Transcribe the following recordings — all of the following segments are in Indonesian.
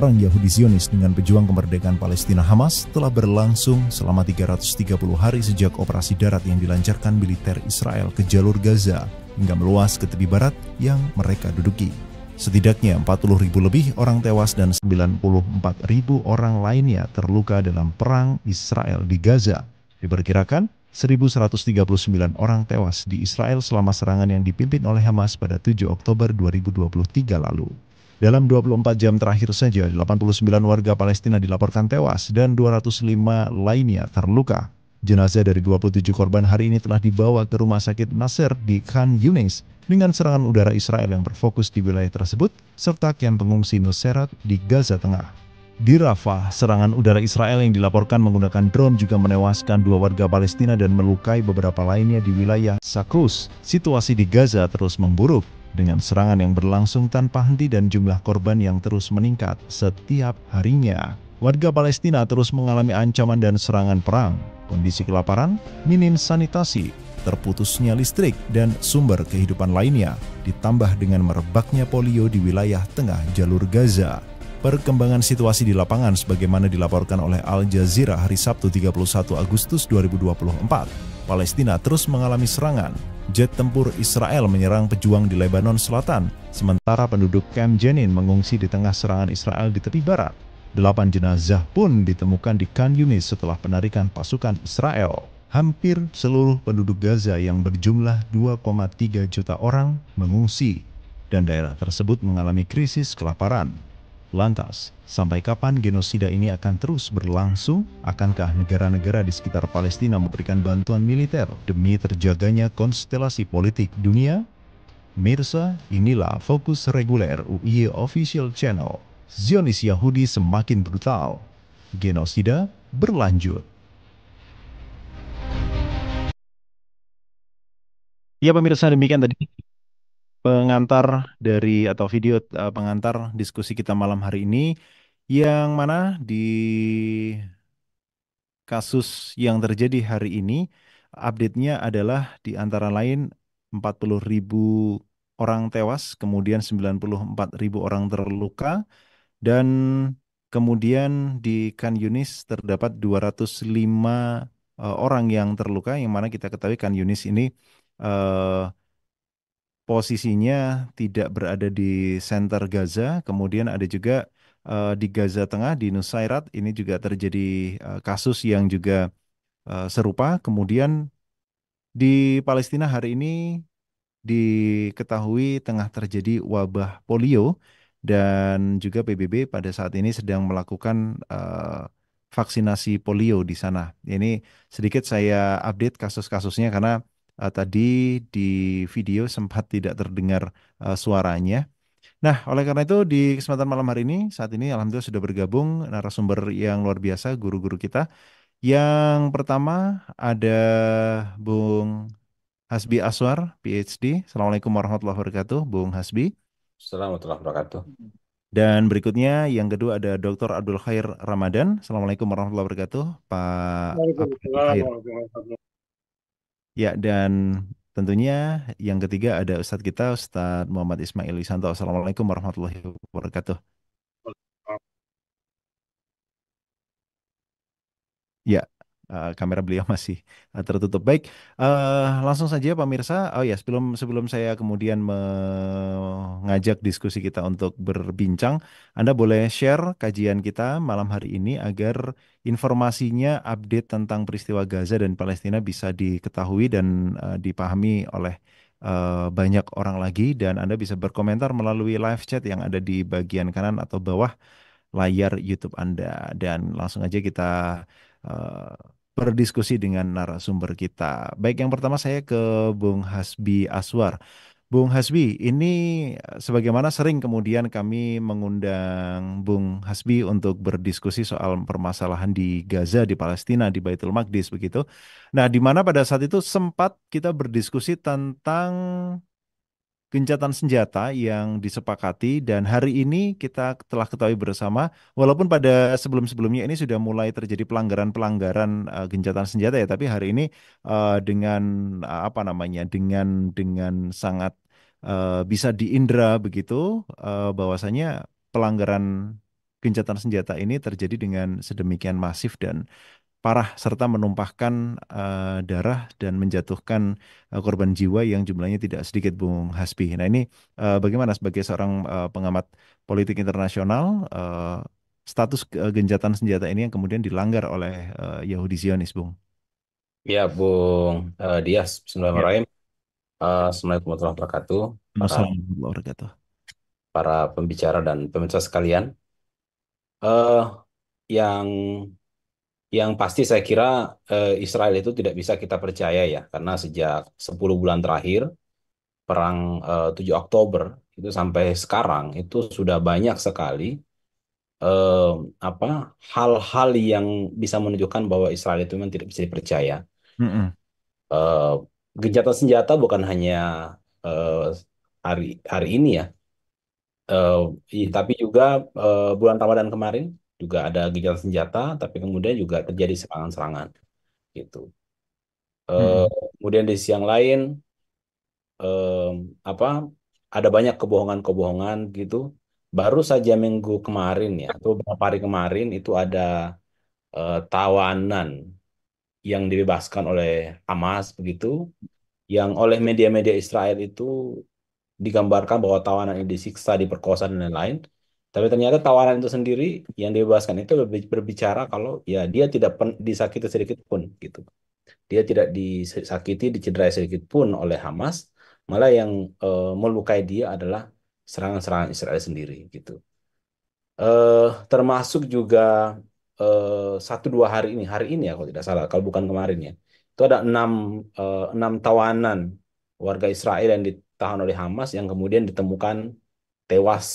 Perang Yahudi Zionis dengan pejuang kemerdekaan Palestina Hamas telah berlangsung selama 330 hari sejak operasi darat yang dilancarkan militer Israel ke jalur Gaza hingga meluas ke tepi barat yang mereka duduki. Setidaknya 40.000 lebih orang tewas dan 94.000 orang lainnya terluka dalam perang Israel di Gaza. Diperkirakan 1.139 orang tewas di Israel selama serangan yang dipimpin oleh Hamas pada 7 Oktober 2023 lalu. Dalam 24 jam terakhir saja, 89 warga Palestina dilaporkan tewas dan 205 lainnya terluka. Jenazah dari 27 korban hari ini telah dibawa ke Rumah Sakit Nasser di Khan Yunis dengan serangan udara Israel yang berfokus di wilayah tersebut, serta kamp pengungsi Nusairat di Gaza Tengah. Di Rafah, serangan udara Israel yang dilaporkan menggunakan drone juga menewaskan 2 warga Palestina dan melukai beberapa lainnya di wilayah Sakrus. Situasi di Gaza terus memburuk, dengan serangan yang berlangsung tanpa henti dan jumlah korban yang terus meningkat setiap harinya. Warga Palestina terus mengalami ancaman dan serangan perang, kondisi kelaparan, minim sanitasi, terputusnya listrik, dan sumber kehidupan lainnya, ditambah dengan merebaknya polio di wilayah tengah jalur Gaza. Perkembangan situasi di lapangan sebagaimana dilaporkan oleh Al Jazeera hari Sabtu 31 Agustus 2024. Palestina terus mengalami serangan. Jet tempur Israel menyerang pejuang di Lebanon Selatan, sementara penduduk Camp Jenin mengungsi di tengah serangan Israel di tepi barat. 8 jenazah pun ditemukan di Khan Yunis setelah penarikan pasukan Israel. Hampir seluruh penduduk Gaza yang berjumlah 2,3 juta orang mengungsi, dan daerah tersebut mengalami krisis kelaparan. Lantas, sampai kapan genosida ini akan terus berlangsung? Akankah negara-negara di sekitar Palestina memberikan bantuan militer demi terjaganya konstelasi politik dunia? Mirsa, inilah fokus reguler UIY Official Channel. Zionis Yahudi semakin brutal. Genosida berlanjut. Ya pemirsa, demikian tadi pengantar dari atau video pengantar diskusi kita malam hari ini, yang mana di kasus yang terjadi hari ini update-nya adalah di antara lain 40.000 orang tewas, kemudian 94.000 orang terluka, dan kemudian di Khan Yunis terdapat 205 orang yang terluka, yang mana kita ketahui Khan Yunis ini eh, posisinya tidak berada di center Gaza. Kemudian ada juga di Gaza Tengah, di Nusairat, ini juga terjadi kasus yang juga serupa. Kemudian di Palestina hari ini diketahui tengah terjadi wabah polio, dan juga PBB pada saat ini sedang melakukan vaksinasi polio di sana. Ini sedikit saya update kasus-kasusnya karena tadi di video sempat tidak terdengar suaranya. Nah, oleh karena itu di kesempatan malam hari ini, saat ini alhamdulillah sudah bergabung narasumber yang luar biasa, guru-guru kita. Yang pertama ada Bung Hasbi Aswar, PhD. Assalamualaikum warahmatullahi wabarakatuh, Bung Hasbi. Assalamualaikum warahmatullahi wabarakatuh. Dan berikutnya yang kedua ada Dr. Abdul Khair Ramadan. Assalamualaikum warahmatullahi wabarakatuh, Pak Abdul Waalaikumsalam Khair. warahmatullahi wabarakatuh. Ya, dan tentunya yang ketiga ada Ustadz kita, Ustadz Muhammad Ismail Wisanto. Assalamualaikum warahmatullahi wabarakatuh. Ya, kamera beliau masih tertutup. Baik, langsung saja pemirsa. Oh ya, sebelum saya kemudian mengajak diskusi kita untuk berbincang, Anda boleh share kajian kita malam hari ini agar informasinya, update tentang peristiwa Gaza dan Palestina bisa diketahui dan dipahami oleh banyak orang lagi, dan Anda bisa berkomentar melalui live chat yang ada di bagian kanan atau bawah layar YouTube Anda. Dan langsung aja kita eh, berdiskusi dengan narasumber kita. Baik, yang pertama saya ke Bung Hasbi Aswar. Bung Hasbi, ini sebagaimana sering kemudian kami mengundang Bung Hasbi untuk berdiskusi soal permasalahan di Gaza, di Palestina, di Baitul Maqdis begitu. Nah, di mana pada saat itu sempat kita berdiskusi tentang gencatan senjata yang disepakati, dan hari ini kita telah ketahui bersama, walaupun pada sebelum-sebelumnya ini sudah mulai terjadi pelanggaran-pelanggaran gencatan senjata ya, tapi hari ini dengan apa namanya, dengan sangat bisa diindra begitu, bahwasanya pelanggaran gencatan senjata ini terjadi dengan sedemikian masif dan parah serta menumpahkan darah dan menjatuhkan korban jiwa yang jumlahnya tidak sedikit, Bung Hasbi. Nah ini bagaimana sebagai seorang pengamat politik internasional, status gencatan senjata ini yang kemudian dilanggar oleh Yahudi Zionis, Bung? Ya, Bung Dias, Ya. Bismillahirrahmanirrahim. Assalamualaikum warahmatullahi wabarakatuh. Para Wassalamualaikum warahmatullahi wabarakatuh. para pembicara dan pemirsa sekalian. eh yang yang pasti saya kira Israel itu tidak bisa kita percaya ya, karena sejak 10 bulan terakhir perang 7 Oktober itu sampai sekarang itu sudah banyak sekali eh, apa hal-hal yang bisa menunjukkan bahwa Israel itu memang tidak bisa dipercaya. Mm-mm. eh, Gencatan senjata bukan hanya eh, hari hari ini ya, eh, tapi juga bulan Ramadan kemarin juga ada gencatan senjata, tapi kemudian juga terjadi serangan-serangan gitu. Eh, Mm-mm. Kemudian di sisi yang lain, eh, apa ada banyak kebohongan-kebohongan gitu. Baru saja minggu kemarin ya, atau beberapa hari kemarin itu ada tawanan yang dibebaskan oleh Hamas begitu, yang oleh media-media Israel itu digambarkan bahwa tawanan ini disiksa, diperkosa dan lain-lain. Tapi ternyata tawanan itu sendiri yang dibebaskan itu lebih berbicara kalau ya dia tidak disakiti sedikit pun gitu. Dia tidak disakiti, dicederai sedikit pun oleh Hamas. Malah yang melukai dia adalah serangan-serangan Israel sendiri gitu. Termasuk juga satu dua hari ini ya kalau tidak salah, kalau bukan kemarin ya, itu ada enam tawanan warga Israel yang ditahan oleh Hamas yang kemudian ditemukan tewas,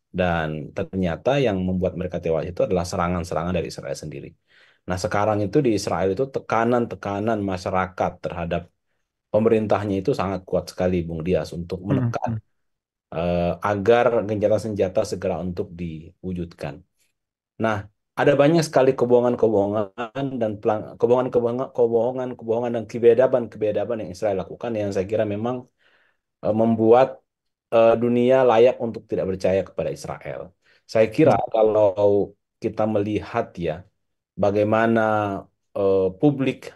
dan ternyata yang membuat mereka tewas itu adalah serangan-serangan dari Israel sendiri. Nah sekarang itu di Israel itu tekanan-tekanan masyarakat terhadap pemerintahnya itu sangat kuat sekali, Bung Dias, untuk menekan Mm-mm. agar gencatan senjata segera untuk diwujudkan. Nah, ada banyak sekali kebohongan-kebohongan dan kebohongan dan kebedaban-kebedaban yang Israel lakukan yang saya kira memang membuat dunia layak untuk tidak percaya kepada Israel. Saya kira kalau kita melihat ya bagaimana publik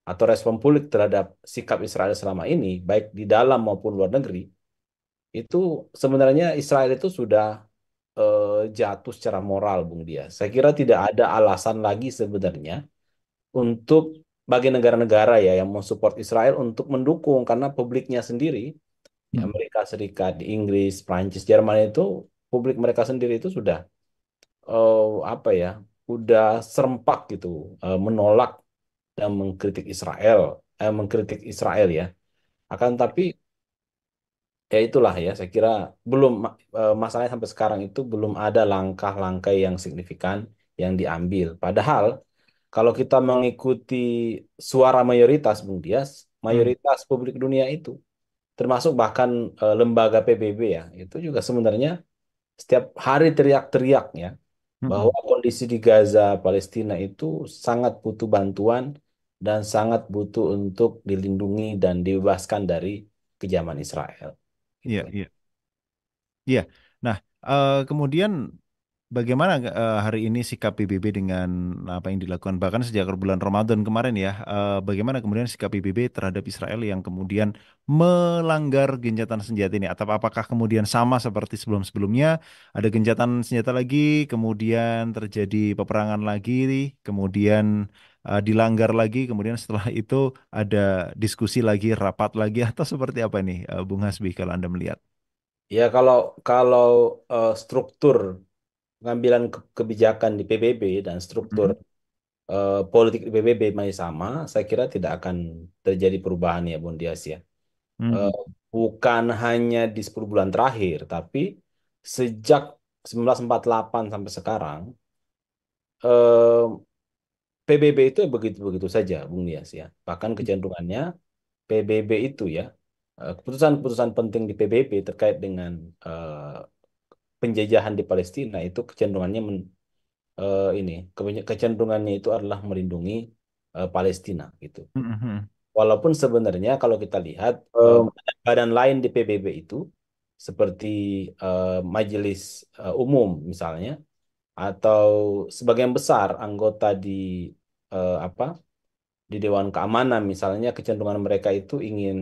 atau respon publik terhadap sikap Israel selama ini, baik di dalam maupun luar negeri, itu sebenarnya Israel itu sudah jatuh secara moral, Bung Dia. Saya kira tidak ada alasan lagi sebenarnya untuk bagi negara-negara ya yang mensupport Israel untuk mendukung, karena publiknya sendiri di Mm. Amerika Serikat, di Inggris, Prancis, Jerman itu publik mereka sendiri itu sudah eh, apa ya, udah serempak gitu menolak dan mengkritik Israel ya. Akan tapi ya itulah ya, saya kira belum masalahnya sampai sekarang itu belum ada langkah-langkah yang signifikan yang diambil. Padahal kalau kita mengikuti suara mayoritas, Bung Dias, Mm. mayoritas publik dunia itu, termasuk bahkan lembaga PBB ya, itu juga sebenarnya setiap hari teriak-teriak ya bahwa Mm-mm. kondisi di Gaza, Palestina itu sangat butuh bantuan dan sangat butuh untuk dilindungi dan dibebaskan dari kejaman Israel. Gitu. Iya, iya. Iya. Nah, kemudian bagaimana hari ini sikap PBB dengan apa yang dilakukan bahkan sejak bulan Ramadan kemarin ya? Bagaimana kemudian sikap PBB terhadap Israel yang kemudian melanggar gencatan senjata ini? Atau apakah kemudian sama seperti sebelum-sebelumnya ada gencatan senjata lagi, kemudian terjadi peperangan lagi, kemudian dilanggar lagi, kemudian setelah itu ada diskusi lagi, rapat lagi, atau seperti apa nih, Bung Hasbi kalau Anda melihat? Ya kalau struktur pengambilan kebijakan di PBB dan struktur Mm. politik di PBB masih sama, saya kira tidak akan terjadi perubahan ya, Bung Dias ya. Eh, Mm. Bukan hanya di 10 bulan terakhir, tapi sejak 1948 sampai sekarang, eh, PBB itu ya begitu-begitu saja, Bung Dias ya. Bahkan kecenderungannya PBB itu ya, keputusan-keputusan penting di PBB terkait dengan penjajahan di Palestina itu kecenderungannya kecenderungannya itu adalah melindungi Palestina gitu. Mm. Walaupun sebenarnya kalau kita lihat badan lain di PBB itu seperti Majelis Umum misalnya, atau sebagian besar anggota di apa di Dewan Keamanan misalnya kecenderungan mereka itu ingin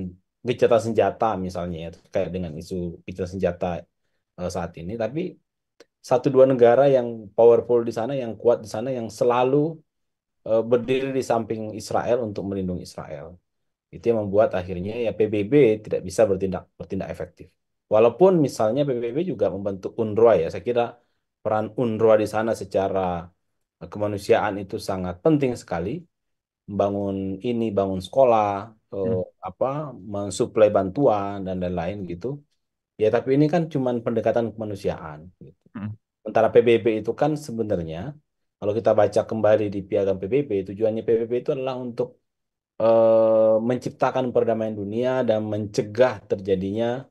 gencatan senjata misalnya ya, terkait dengan isu gencatan senjata saat ini. Tapi satu dua negara yang powerful di sana, yang kuat di sana, yang selalu berdiri di samping Israel untuk melindungi Israel. Itu yang membuat akhirnya ya PBB tidak bisa bertindak bertindak efektif. Walaupun misalnya PBB juga membentuk UNRWA ya, saya kira peran UNRWA di sana secara kemanusiaan itu sangat penting sekali. Membangun ini, bangun sekolah, eh, Hmm, apa, mensuplai bantuan dan lain-lain gitu. Ya, tapi ini kan cuman pendekatan kemanusiaan, gitu. hmm, Sementara PBB itu kan sebenarnya, kalau kita baca kembali di piagam PBB, tujuannya PBB itu adalah untuk menciptakan perdamaian dunia dan mencegah terjadinya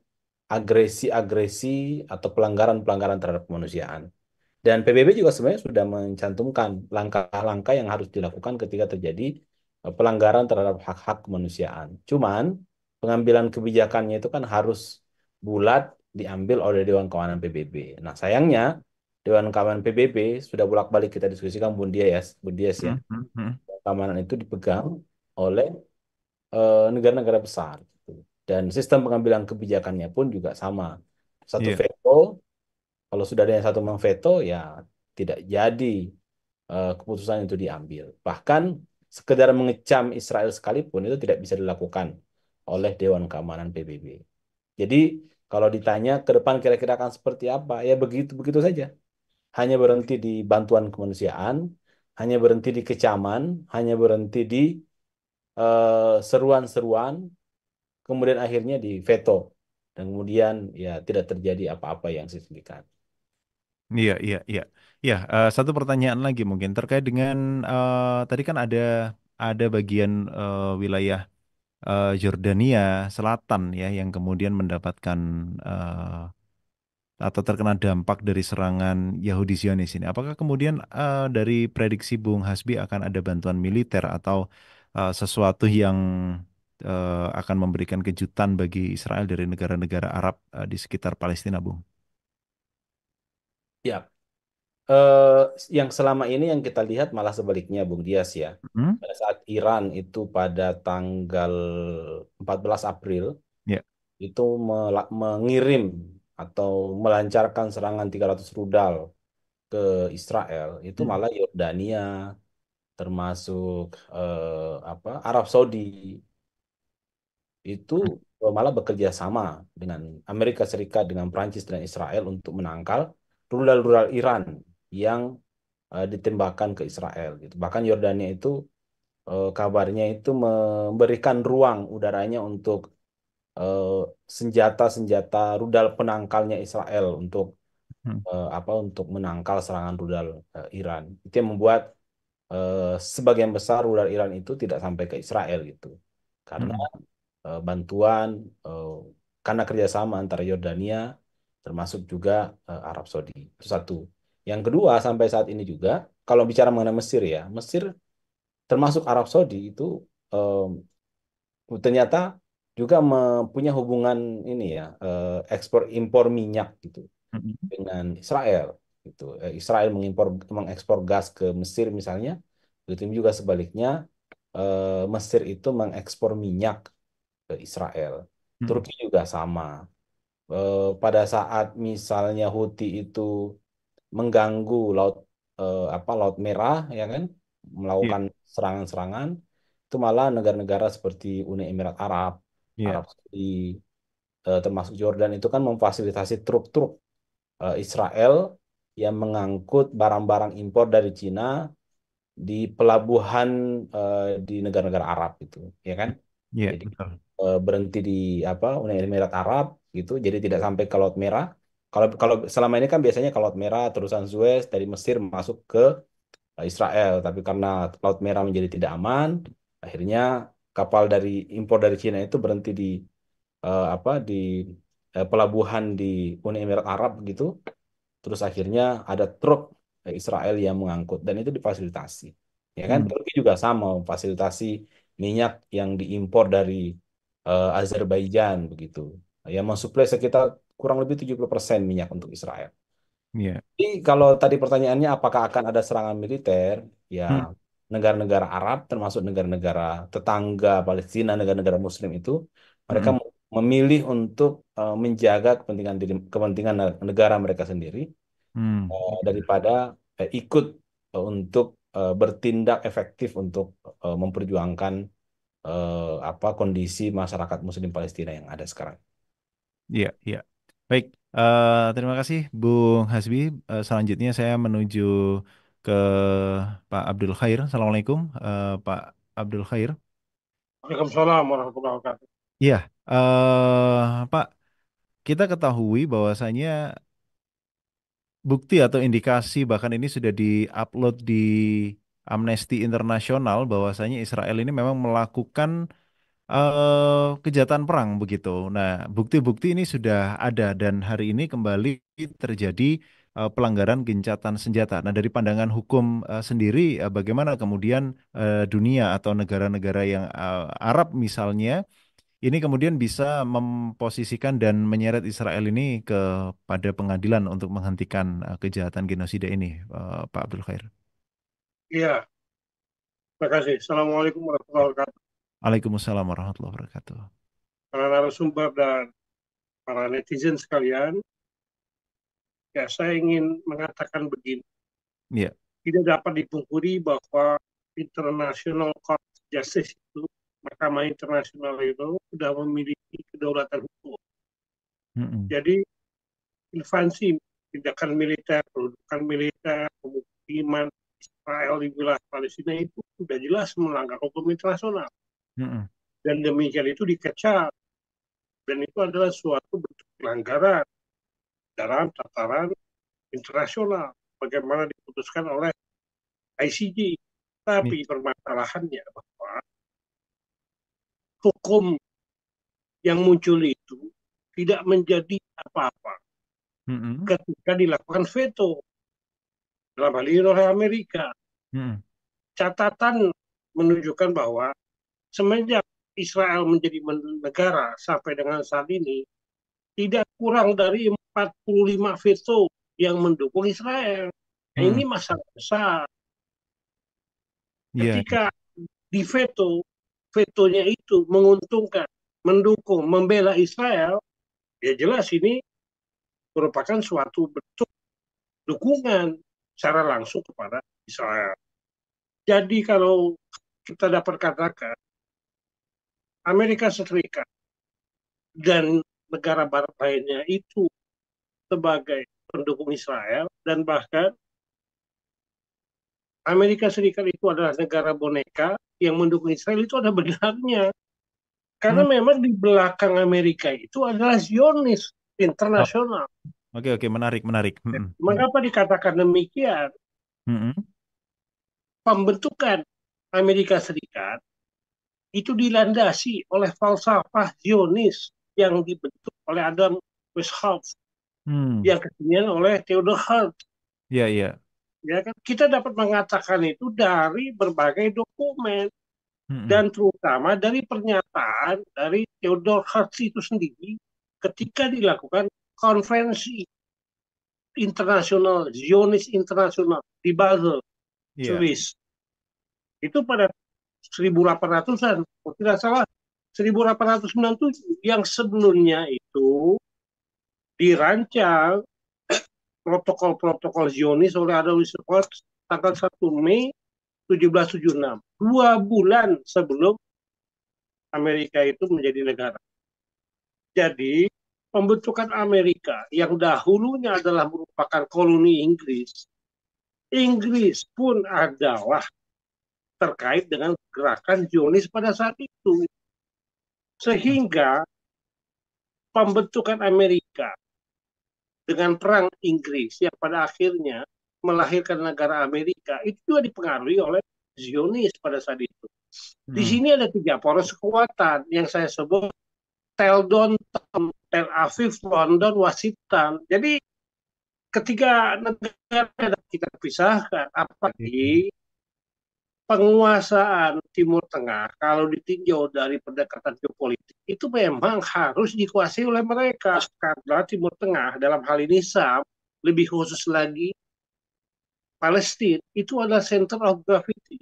agresi-agresi atau pelanggaran-pelanggaran terhadap kemanusiaan. Dan PBB juga sebenarnya sudah mencantumkan langkah-langkah yang harus dilakukan ketika terjadi pelanggaran terhadap hak-hak kemanusiaan. Cuman pengambilan kebijakannya itu kan harus bulat diambil oleh Dewan Keamanan PBB. Nah, sayangnya Dewan Keamanan PBB sudah bolak-balik kita diskusikan Bun Dias ya. hmm, hmm, hmm. Keamanan itu dipegang oleh negara-negara besar, gitu. Dan sistem pengambilan kebijakannya pun juga sama. Satu Iya. veto, kalau sudah ada yang satu memveto, ya tidak jadi keputusan itu diambil. Bahkan sekedar mengecam Israel sekalipun itu tidak bisa dilakukan oleh Dewan Keamanan PBB. Jadi kalau ditanya ke depan kira-kira akan seperti apa, ya begitu-begitu saja. Hanya berhenti di bantuan kemanusiaan, hanya berhenti di kecaman, hanya berhenti di seruan-seruan, kemudian akhirnya di veto. Dan kemudian ya tidak terjadi apa-apa yang signifikan. Iya, iya, iya. Ya, satu pertanyaan lagi mungkin terkait dengan tadi kan ada bagian wilayah Yordania Selatan ya yang kemudian mendapatkan atau terkena dampak dari serangan Yahudi Zionis ini. Apakah kemudian dari prediksi Bung Hasbi akan ada bantuan militer atau sesuatu yang akan memberikan kejutan bagi Israel dari negara-negara Arab di sekitar Palestina, Bung? Ya, eh, yang selama ini yang kita lihat malah sebaliknya, Bung Dias ya. Hmm? Pada saat Iran itu pada tanggal 14 April Ya. itu mengirim atau melancarkan serangan 300 rudal ke Israel, itu Hmm. malah Yordania termasuk Arab Saudi itu malah bekerja sama dengan Amerika Serikat, dengan Prancis dan Israel untuk menangkal rudal-rudal Iran yang ditembakkan ke Israel gitu. Bahkan Yordania itu kabarnya itu memberikan ruang udaranya untuk eh, senjata-senjata rudal penangkalnya Israel untuk Hmm. untuk menangkal serangan rudal Iran. Itu yang membuat sebagian besar rudal Iran itu tidak sampai ke Israel gitu. Karena Hmm. bantuan eh, karena kerjasama antara Yordania termasuk juga Arab Saudi. Itu satu. Yang kedua, sampai saat ini juga kalau bicara mengenai Mesir ya, Mesir termasuk Arab Saudi itu ternyata juga mempunyai hubungan ini ya, ekspor impor minyak gitu Hmm. dengan Israel gitu. Israel mengekspor gas ke Mesir misalnya, begitu juga sebaliknya Mesir itu mengekspor minyak ke Israel. Hmm. Turki juga sama. Pada saat misalnya Houthi itu mengganggu Laut Merah ya kan, Iya, melakukan serangan-serangan, itu malah negara-negara seperti Uni Emirat Arab, iya. Arab Saudi, termasuk Jordan itu kan memfasilitasi truk-truk Israel yang mengangkut barang-barang impor dari Cina di pelabuhan di negara-negara Arab itu, ya kan? Iya, Jadi betul. berhenti di Uni Emirat Arab gitu, jadi tidak sampai ke Laut Merah. Kalau kalau selama ini kan biasanya ke Laut Merah terusan Suez dari Mesir masuk ke Israel, tapi karena Laut Merah menjadi tidak aman, akhirnya kapal dari impor dari Cina itu berhenti di di pelabuhan di Uni Emirat Arab gitu. Terus akhirnya ada truk Israel yang mengangkut dan itu difasilitasi. Ya kan? Hmm. Turki juga sama memfasilitasi minyak yang diimpor dari Azerbaijan begitu. Yang mensuplai sekitar kurang lebih 70% minyak untuk Israel. Iya. Jadi kalau tadi pertanyaannya apakah akan ada serangan militer, ya Hmm. negara-negara Arab termasuk negara-negara tetangga Palestina, negara-negara Muslim itu mereka Mm-mm. memilih untuk menjaga kepentingan negara mereka sendiri Hmm. daripada ikut untuk bertindak efektif untuk memperjuangkan apa kondisi masyarakat Muslim Palestina yang ada sekarang. Iya, iya. Baik, terima kasih Bung Hasbi. Selanjutnya saya menuju ke Pak Abdul Khair. Assalamualaikum, Pak Abdul Khair. Waalaikumsalam warahmatullahi wabarakatuh. Iya, Pak, kita ketahui bahwasanya bukti atau indikasi bahkan ini sudah di-upload di Amnesty Internasional bahwasanya Israel ini memang melakukan kejahatan perang begitu. Nah, bukti-bukti ini sudah ada dan hari ini kembali terjadi pelanggaran gencatan senjata. Nah, dari pandangan hukum sendiri, bagaimana kemudian dunia atau negara-negara yang Arab misalnya ini kemudian bisa memposisikan dan menyeret Israel ini kepada pengadilan untuk menghentikan kejahatan genosida ini, Pak Abdul Khair. Iya, terima kasih. Assalamualaikum warahmatullahi wabarakatuh. Waalaikumsalam warahmatullahi wabarakatuh. Para narasumber dan para netizen sekalian, ya saya ingin mengatakan begini. Iya. Tidak dapat dipungkiri bahwa International Court of Justice itu, Mahkamah Internasional itu sudah memiliki kedaulatan hukum. Mm-mm. Jadi, instansi tindakan militer, pendudukan militer, pemukiman Israel di wilayah Palestina itu sudah jelas melanggar hukum internasional. Mm-mm. Dan demikian itu dikecam. Dan itu adalah suatu bentuk pelanggaran dalam tataran internasional. Bagaimana diputuskan oleh ICJ. Iya. Tapi permasalahannya bahwa hukum yang muncul itu tidak menjadi apa-apa Mm-mm. ketika dilakukan veto dalam hal ini oleh Amerika. Mm-mm. Catatan menunjukkan bahwa semenjak Israel menjadi negara sampai dengan saat ini, tidak kurang dari 45 veto yang mendukung Israel. Nah, Mm-mm. ini masalah besar. Iya, iya. Ketika di veto, vetonya itu menguntungkan, mendukung, membela Israel, ya jelas ini merupakan suatu bentuk dukungan secara langsung kepada Israel. Jadi kalau kita dapat katakan Amerika Serikat dan negara barat lainnya itu sebagai pendukung Israel dan bahkan Amerika Serikat itu adalah negara boneka yang mendukung Israel itu ada benarnya. Karena Hmm. memang di belakang Amerika itu adalah Zionis Oh, internasional. oke, oke, menarik, menarik. Mm-mm. Mengapa dikatakan demikian? Mm-mm. Pembentukan Amerika Serikat itu dilandasi oleh falsafah Zionis yang dibentuk oleh Adam Weishaupt, Hmm. yang kemudian oleh Theodor Herzl. Iya, iya. Ya kan? Kita dapat mengatakan itu dari berbagai dokumen Mm-mm. dan terutama dari pernyataan dari Theodor Herzl itu sendiri ketika dilakukan konferensi internasional Zionis internasional di Basel, Iya. Swiss. Itu pada 1800-an, tidak salah 1897 yang sebelumnya itu dirancang protokol-protokol Zionis oleh Adolf Hitler tanggal 1 Mei 1776, 2 bulan sebelum Amerika itu menjadi negara. Jadi pembentukan Amerika yang dahulunya adalah merupakan koloni Inggris, Inggris pun adalah terkait dengan gerakan Zionis pada saat itu. Sehingga pembentukan Amerika dengan perang Inggris yang pada akhirnya melahirkan negara Amerika itu juga dipengaruhi oleh Zionis pada saat itu. Di Mm. sini ada 3 poros kekuatan yang saya sebut Tel Aviv, London, Washington. Jadi ketika negara kita pisahkan, apalagi penguasaan Timur Tengah kalau ditinjau dari pendekatan geopolitik itu memang harus dikuasai oleh mereka karena Timur Tengah dalam hal ini Sam lebih khusus lagi Palestina, itu adalah center of gravity.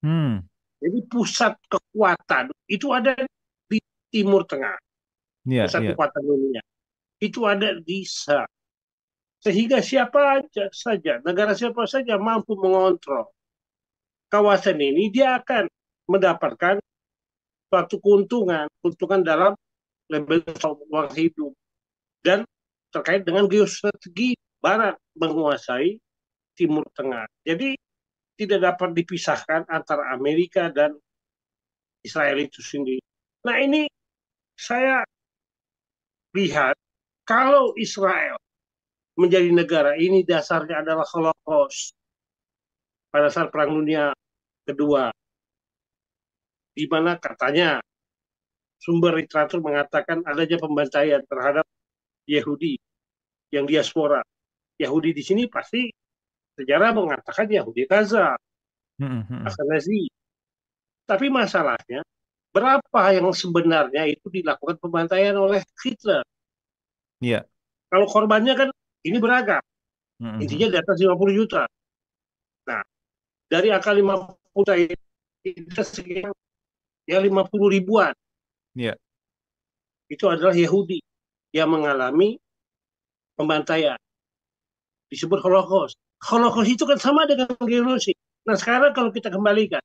Hmm. Jadi pusat kekuatan itu ada di Timur Tengah, Iya, pusat iya. kekuatan dunia. Itu ada di sana. Sehingga siapa saja, negara siapa saja mampu mengontrol kawasan ini, dia akan mendapatkan suatu keuntungan dalam label uang hidup. Dan terkait dengan geostrategi Barat menguasai Timur Tengah. Jadi tidak dapat dipisahkan antara Amerika dan Israel itu sendiri. Nah ini saya lihat kalau Israel menjadi negara ini dasarnya adalah Holocaust pada saat Perang Dunia Kedua, di mana katanya sumber literatur mengatakan adanya pembantaian terhadap Yahudi yang diaspora. Yahudi di sini pasti sejarah mengatakan Yahudi Gaza, Asenazi. Tapi masalahnya, berapa yang sebenarnya itu dilakukan pembantaian oleh Hitler? Iya. Kalau korbannya kan ini beragam. Intinya di atas 50 juta. Nah, dari angka 50 juta itu sekitar ya 50 ribuan. Iya. Itu adalah Yahudi yang mengalami pembantaian. Disebut Holocaust. Holocaust itu kan sama dengan genosid. Nah, sekarang kalau kita kembalikan,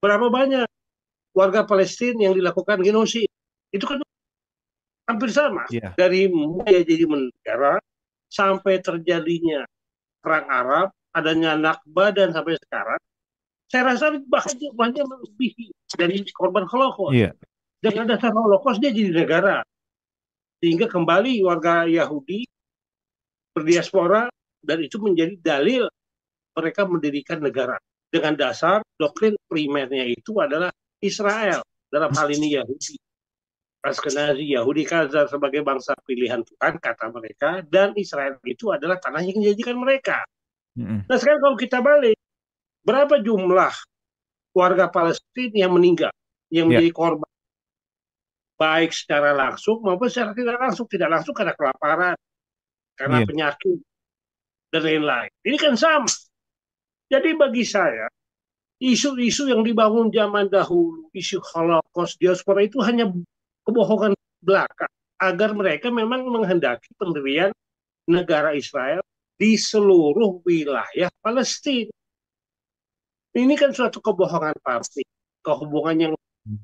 berapa banyak warga Palestina yang dilakukan genosid? Itu kan hampir sama. Iya. Dari mulai jadi negara sampai terjadinya Perang Arab, adanya Nakba, dan sampai sekarang, saya rasa bahkan banyak melebihi dari korban Holocaust. Iya. Dengan dasar Holocaust dia jadi negara. Sehingga kembali warga Yahudi berdiaspora, dan itu menjadi dalil mereka mendirikan negara. Dengan dasar doktrin primernya itu adalah Israel. Dalam hal ini Yahudi. Askenazi, Yahudi Gaza sebagai bangsa pilihan Tuhan, kata mereka. Dan Israel itu adalah tanah yang dijadikan mereka. Nah sekarang kalau kita balik, berapa jumlah warga Palestina yang meninggal, yang menjadi korban, baik secara langsung maupun secara tidak langsung. Tidak langsung karena kelaparan, karena penyakit, dan lain-lain. Ini kan sama. Jadi bagi saya, isu-isu yang dibangun zaman dahulu, isu Holocaust, diaspora itu hanya kebohongan belaka, agar mereka memang menghendaki pendirian negara Israel di seluruh wilayah Palestina. Ini kan suatu kebohongan pasti, kebohongan yang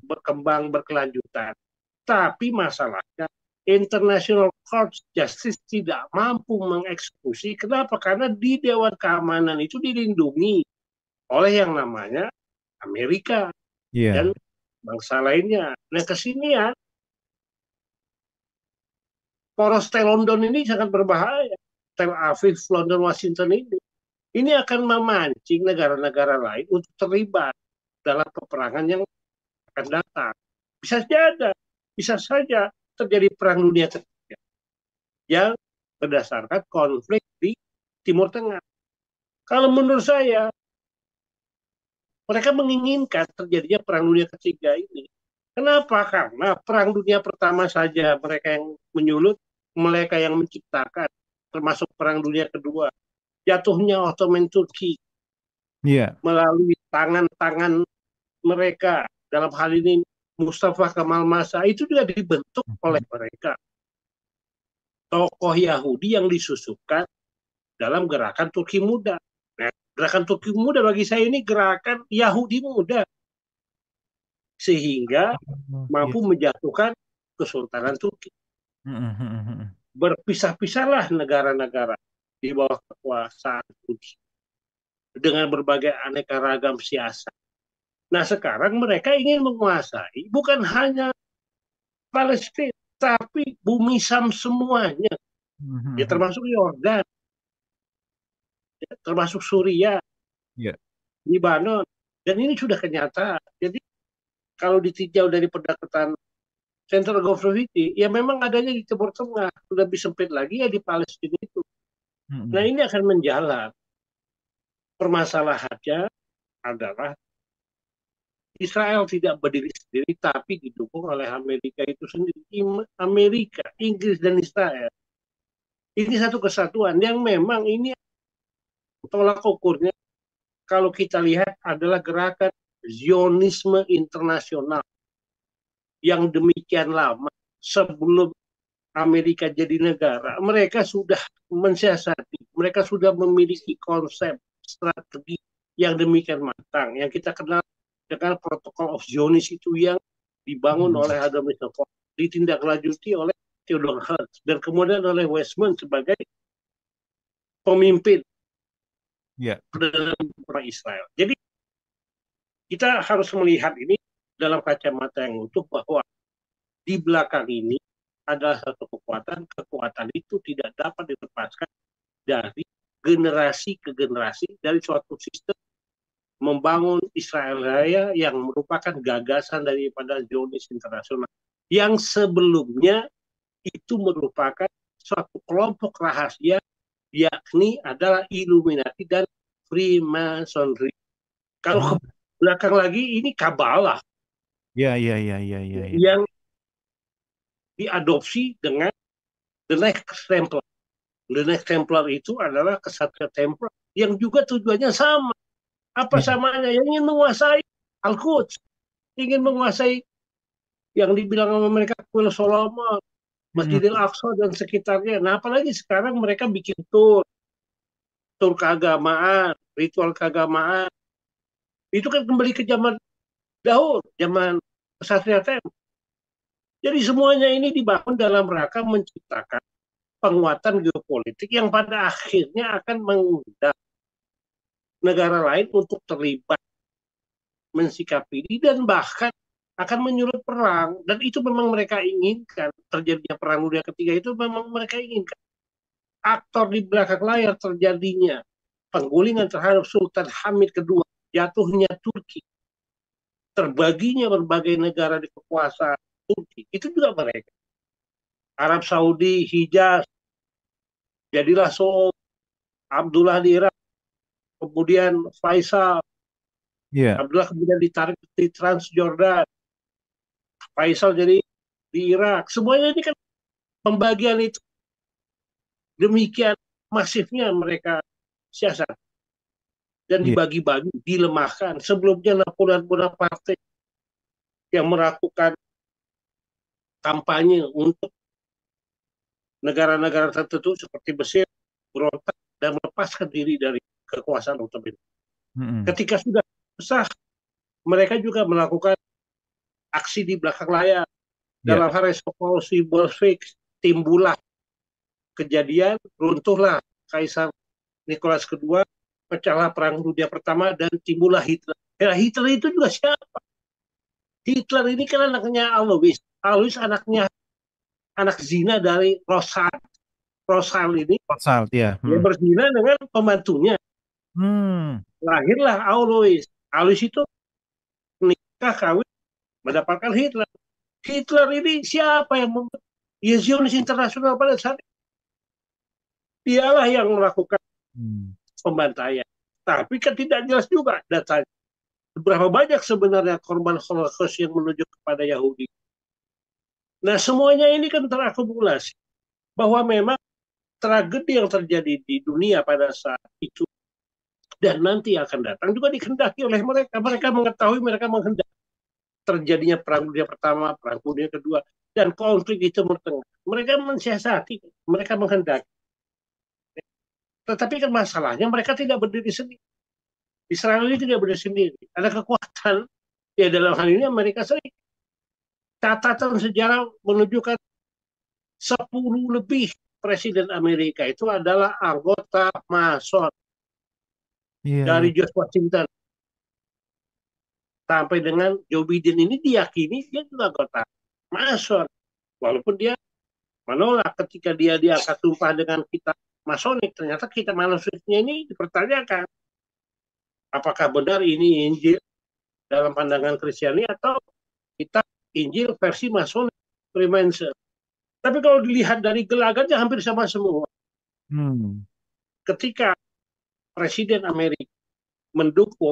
berkembang berkelanjutan. Tapi masalahnya International Court Justice tidak mampu mengeksekusi. Kenapa? Karena di Dewan Keamanan itu dilindungi oleh yang namanya Amerika dan bangsa lainnya. Nah kesinian poros London ini sangat berbahaya. Tel Aviv, London, Washington ini akan memancing negara-negara lain untuk terlibat dalam peperangan yang akan datang. Bisa saja terjadi perang dunia ketiga yang berdasarkan konflik di Timur Tengah. Kalau menurut saya, mereka menginginkan terjadinya perang dunia ketiga ini. Kenapa? Karena perang dunia pertama saja mereka yang menyulut, mereka yang menciptakan, termasuk perang dunia kedua. Jatuhnya Ottoman Turki melalui tangan-tangan mereka, dalam hal ini Mustafa Kemal Masa, itu juga dibentuk oleh mereka. Tokoh Yahudi yang disusupkan dalam gerakan Turki Muda. Nah, gerakan Turki Muda bagi saya ini gerakan Yahudi muda. Sehingga mampu menjatuhkan Kesultanan Turki. Berpisah-pisahlah negara-negara di bawah kekuasaan Turki dengan berbagai aneka ragam siasat. Nah sekarang mereka ingin menguasai bukan hanya Palestina, tapi bumi Sam semuanya, ya, termasuk Yordan, ya, termasuk Suriah, Libanon, dan ini sudah kenyataan. Jadi kalau ditinjau dari pendekatan center of gravity, ya memang adanya di Timur Tengah, lebih sempit lagi ya di Palestina itu. Nah ini akan menjalar. Permasalahannya adalah Israel tidak berdiri sendiri, tapi didukung oleh Amerika itu sendiri. Amerika, Inggris, dan Israel Ini satu kesatuan yang memang ini tolak ukurnya kalau kita lihat adalah gerakan Zionisme internasional yang demikian lama sebelum Amerika jadi negara. Mereka sudah mensiasati, mereka sudah memiliki konsep strategi yang demikian matang, yang kita kenal dengan protokol of Zionis itu yang dibangun oleh Adam Smith, ditindaklanjuti oleh Theodore Herz, dan kemudian oleh Weizmann sebagai pemimpin dalam perang Israel. Jadi kita harus melihat ini dalam kacamata yang utuh bahwa di belakang ini adalah satu kekuatan itu tidak dapat dilepaskan dari generasi ke generasi dari suatu sistem membangun Israel Raya yang merupakan gagasan daripada Zionis internasional yang sebelumnya itu merupakan suatu kelompok rahasia yakni adalah Illuminati dan Freemasonry. Kalau ke belakang lagi ini Kabbalah. Yang diadopsi dengan The Knights Templar. The Knights Templar itu adalah kesatria Templar yang juga tujuannya sama. Apa samanya? Yang ingin menguasai Al-Quds, ingin menguasai yang dibilang sama mereka Kuil Solomon, Masjidil Aqsa dan sekitarnya. Nah, apalagi sekarang mereka bikin tur keagamaan, ritual keagamaan. Itu kan kembali ke zaman dahulu, zaman kesatria Templar. Jadi semuanya ini dibangun dalam rangka menciptakan penguatan geopolitik yang pada akhirnya akan mengundang negara lain untuk terlibat mensikapi ini dan bahkan akan menyulut perang. Dan itu memang mereka inginkan. Terjadinya perang dunia ketiga itu memang mereka inginkan. Aktor di belakang layar terjadinya penggulingan terhadap Sultan Hamid II, jatuhnya Turki, terbaginya berbagai negara di kekuasaan Turki, itu juga mereka. Arab Saudi, Hijaz, jadilah Saud, Abdullah di Irak, kemudian Faisal, Abdullah kemudian ditarik di Transjordan, Faisal jadi di Irak. Semuanya ini kan pembagian itu demikian masifnya mereka siasat dan dibagi-bagi, dilemahkan. Sebelumnya Napoleon Bonaparte yang melakukan kampanye untuk negara-negara tertentu seperti Mesir berontak dan melepaskan diri dari kekuasaan Ottoman. Ketika sudah besar, mereka juga melakukan aksi di belakang layar. Dalam hal revolusi Bolshevik, timbullah kejadian, runtuhlah Kaisar Nicholas II, pecahlah Perang Dunia Pertama, dan timbullah Hitler. Ya, Hitler itu juga siapa? Hitler ini kan anaknya Alois. Alois anak zina dari Rothschild. Rothschild ini dia berzina dengan pembantunya. Lahirlah Alois. Alois itu nikah kawin mendapatkan Hitler. Hitler ini siapa yang membuat Zionis internasional pada saat itu? Dialah yang melakukan pembantaian. Tapi kan tidak jelas juga datanya. Berapa banyak sebenarnya korban Holocaust yang menuju kepada Yahudi. Nah, semuanya ini kan terakumulasi bahwa memang tragedi yang terjadi di dunia pada saat itu dan nanti akan datang juga dikehendaki oleh mereka. Mereka mengetahui, mereka menghendaki terjadinya Perang Dunia Pertama, Perang Dunia Kedua, dan konflik di Timur Tengah. Mereka mensiasati, mereka menghendaki. Tetapi kan masalahnya mereka tidak berdiri sendiri. Israel ini tidak berdiri sendiri. Ada kekuatan, ya dalam hal ini Amerika Serikat. Catatan sejarah menunjukkan 10 lebih presiden Amerika itu adalah anggota Mason. Dari George Washington sampai dengan Joe Biden ini diyakini dia juga anggota Mason. Walaupun dia menolak ketika dia diangkat sumpah dengan kitab Masonik, ternyata kitab manuskripnya ini dipertanyakan. Apakah benar ini Injil dalam pandangan Kristiani atau kitab Injil versi Masonik Freemason. Tapi kalau dilihat dari gelagatnya hampir sama semua. Ketika Presiden Amerika mendukung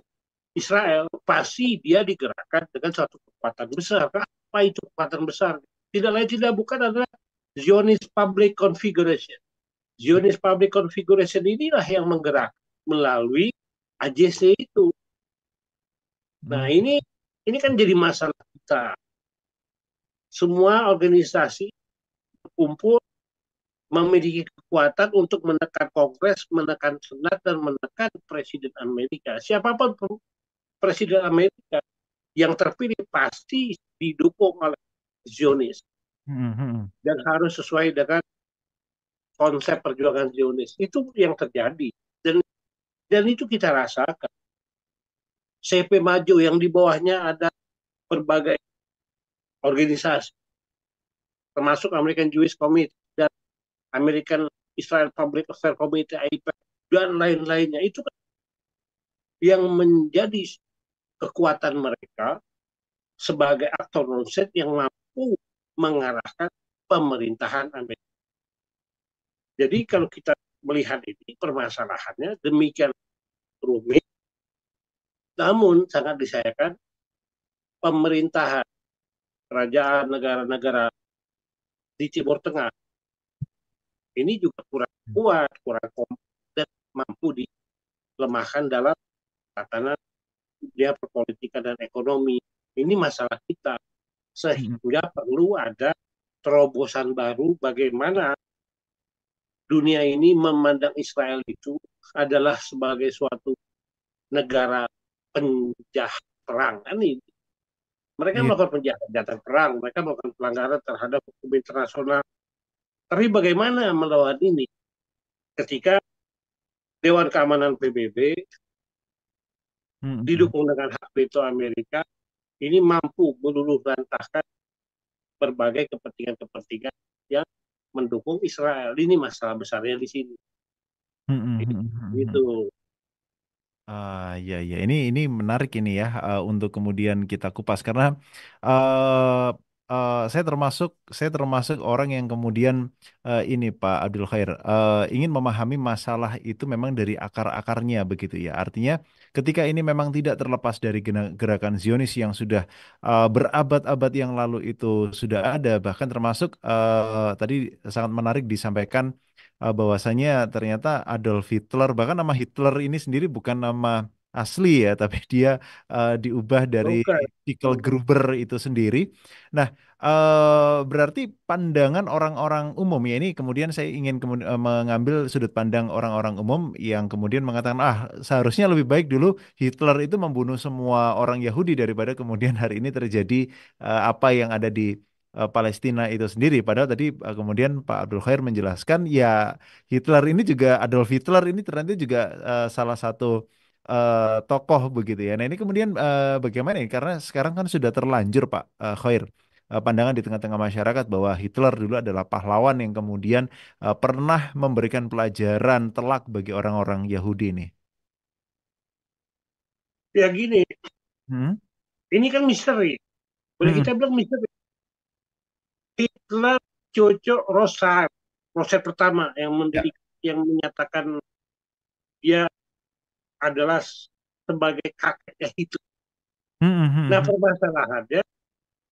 Israel, pasti dia digerakkan dengan suatu kekuatan besar. Apa itu kekuatan besar? Tidak lain tidak bukan adalah Zionist Public Configuration. Zionist Public Configuration inilah yang menggerak melalui AJC itu. Nah, ini kan jadi masalah kita. Semua organisasi berkumpul memiliki kekuatan untuk menekan Kongres, menekan Senat, dan menekan Presiden Amerika. Siapapun Presiden Amerika yang terpilih pasti didukung oleh Zionis. Dan harus sesuai dengan konsep perjuangan Zionis. Itu yang terjadi. Dan itu kita rasakan. CP Maju yang di bawahnya ada berbagai organisasi, termasuk American Jewish Committee dan American Israel Public Affairs Committee (AIPAC) dan lain-lainnya, itu kan yang menjadi kekuatan mereka sebagai aktor non-state yang mampu mengarahkan pemerintahan Amerika. Jadi kalau kita melihat ini permasalahannya demikian rumit, namun sangat disayangkan pemerintahan kerajaan negara-negara di Timur Tengah ini juga kurang kuat, kurang kompak, dan mampu dilemahkan dalam tatanan dunia perpolitikan dan ekonomi. Ini masalah kita, sehingga perlu ada terobosan baru bagaimana dunia ini memandang Israel itu adalah sebagai suatu negara penjahat perang. Ini mereka melakukan penjahatan perang, mereka melakukan pelanggaran terhadap hukum internasional. Tapi bagaimana melawan ini? Ketika Dewan Keamanan PBB didukung dengan hak veto Amerika, ini mampu meluluhlantahkan berbagai kepentingan-kepentingan yang mendukung Israel. Ini masalah besarnya di sini. Gitu. Ya, ini menarik ini ya, untuk kemudian kita kupas karena uh, saya termasuk orang yang kemudian ini Pak Abdul Khair, ingin memahami masalah itu memang dari akar-akarnya begitu ya. Artinya ketika ini memang tidak terlepas dari gerakan Zionis yang sudah berabad-abad yang lalu itu sudah ada, bahkan termasuk tadi sangat menarik disampaikan bahwasanya ternyata Adolf Hitler, bahkan nama Hitler ini sendiri bukan nama asli ya, tapi dia diubah dari Michael Gruber itu sendiri. Nah, berarti pandangan orang-orang umum ya, ini kemudian saya ingin mengambil sudut pandang orang-orang umum yang kemudian mengatakan, seharusnya lebih baik dulu Hitler itu membunuh semua orang Yahudi daripada kemudian hari ini terjadi apa yang ada di Palestina itu sendiri. Padahal tadi kemudian Pak Abdul Khair menjelaskan ya, Adolf Hitler ini ternyata juga salah satu tokoh begitu ya. Nah ini kemudian bagaimana ini? Karena sekarang kan sudah terlanjur Pak Khair, pandangan di tengah-tengah masyarakat bahwa Hitler dulu adalah pahlawan yang kemudian pernah memberikan pelajaran telak bagi orang-orang Yahudi ini. Ya gini, ini kan misteri. Boleh kita bilang misteri. Hitler cocok Rosa pertama yang menyatakan dia adalah sebagai kakeknya Hitler. Nah permasalahannya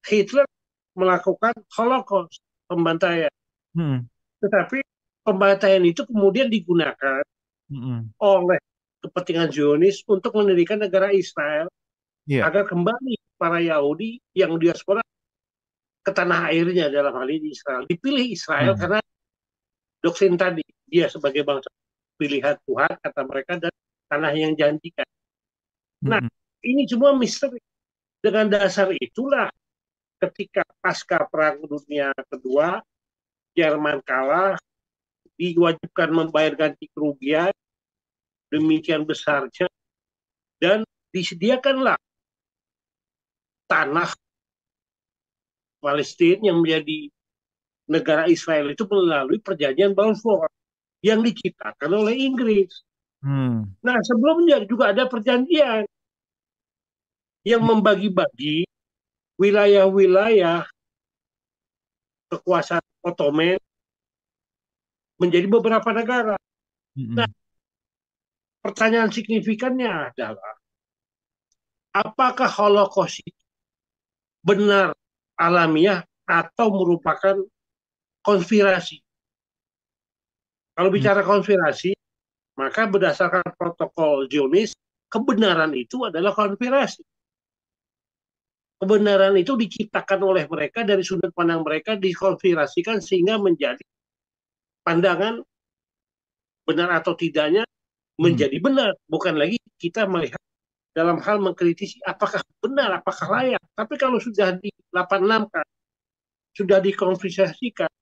Hitler melakukan Holocaust, pembantaian. Tetapi pembantaian itu kemudian digunakan oleh kepentingan Zionis untuk mendirikan negara Israel agar kembali para Yahudi yang diaspora ke tanah airnya, dalam hal ini Israel. Dipilih Israel karena doktrin tadi, dia sebagai bangsa pilihan Tuhan, kata mereka, dan tanah yang janjikan. Nah, ini semua misteri. Dengan dasar itulah ketika pasca Perang Dunia Kedua, Jerman kalah, diwajibkan membayar ganti kerugian demikian besarnya, dan disediakanlah tanah Palestina yang menjadi negara Israel itu melalui perjanjian Balfour yang diciptakan oleh Inggris. Nah, sebelumnya juga ada perjanjian yang membagi-bagi wilayah-wilayah kekuasaan Ottoman menjadi beberapa negara. Nah, pertanyaan signifikannya adalah apakah Holocaust itu benar alamiah atau merupakan konspirasi? Kalau bicara konspirasi, maka berdasarkan protokol Zionis, kebenaran itu adalah konspirasi. Kebenaran itu diciptakan oleh mereka dari sudut pandang mereka, dikonspirasikan sehingga menjadi pandangan benar atau tidaknya menjadi benar. Bukan lagi kita melihat dalam hal mengkritisi apakah benar, apakah layak. Tapi kalau sudah di 86 kan, sudah dikonfirmasikan,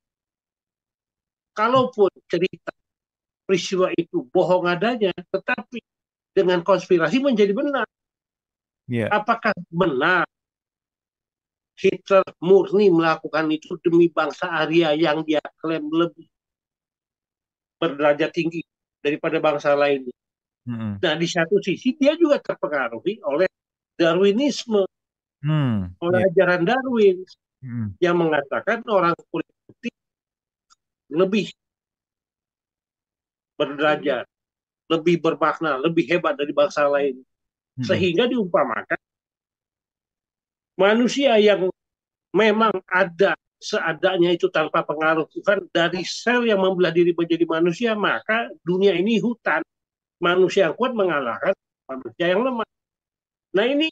kalaupun cerita peristiwa itu bohong adanya, tetapi dengan konspirasi menjadi benar. Ya. Apakah benar Hitler murni melakukan itu demi bangsa Arya yang dia klaim lebih berderajat tinggi daripada bangsa lainnya? Nah, di satu sisi dia juga terpengaruhi oleh Darwinisme, oleh ajaran Darwin yang mengatakan orang kulit putih lebih berderajat, lebih bermakna, lebih hebat dari bangsa lain. Sehingga diumpamakan manusia yang memang ada seadanya itu tanpa pengaruh Tuhan dari sel yang membelah diri menjadi manusia, maka dunia ini hutan. Manusia yang kuat mengalahkan manusia yang lemah. Nah, ini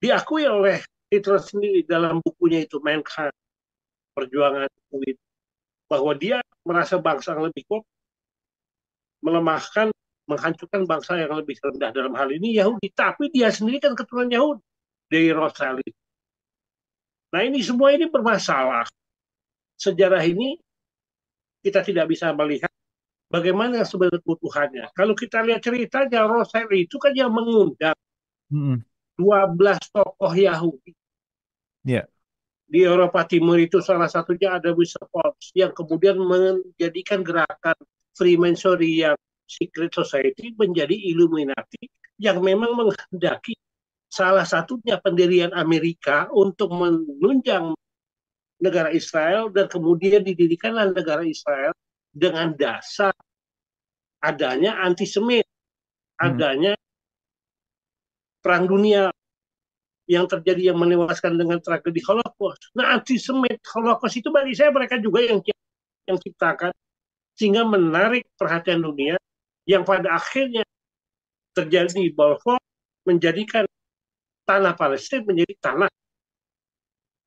diakui oleh Hitler sendiri dalam bukunya itu, Mein Kampf, Perjuangan Kulit, bahwa dia merasa bangsa yang lebih kuat melemahkan, menghancurkan bangsa yang lebih rendah, dalam hal ini Yahudi. Tapi dia sendiri kan keturunan Yahudi dari Rothschild. Nah, ini semua ini bermasalah. Sejarah ini kita tidak bisa melihat bagaimana sebenarnya kebutuhannya. Kalau kita lihat ceritanya, Rothschild itu kan yang mengundang 12 tokoh Yahudi. Di Eropa Timur itu salah satunya ada Wissenfels yang kemudian menjadikan gerakan Freemasonry yang secret society menjadi Illuminati yang memang menghendaki salah satunya pendirian Amerika untuk menunjang negara Israel, dan kemudian didirikanlah negara Israel dengan dasar adanya antisemit, adanya perang dunia yang terjadi yang menewaskan dengan tragedi Holocaust. Nah, antisemit Holocaust itu bagi saya mereka juga yang ciptakan, sehingga menarik perhatian dunia yang pada akhirnya terjadi Balfour menjadikan tanah Palestina menjadi tanah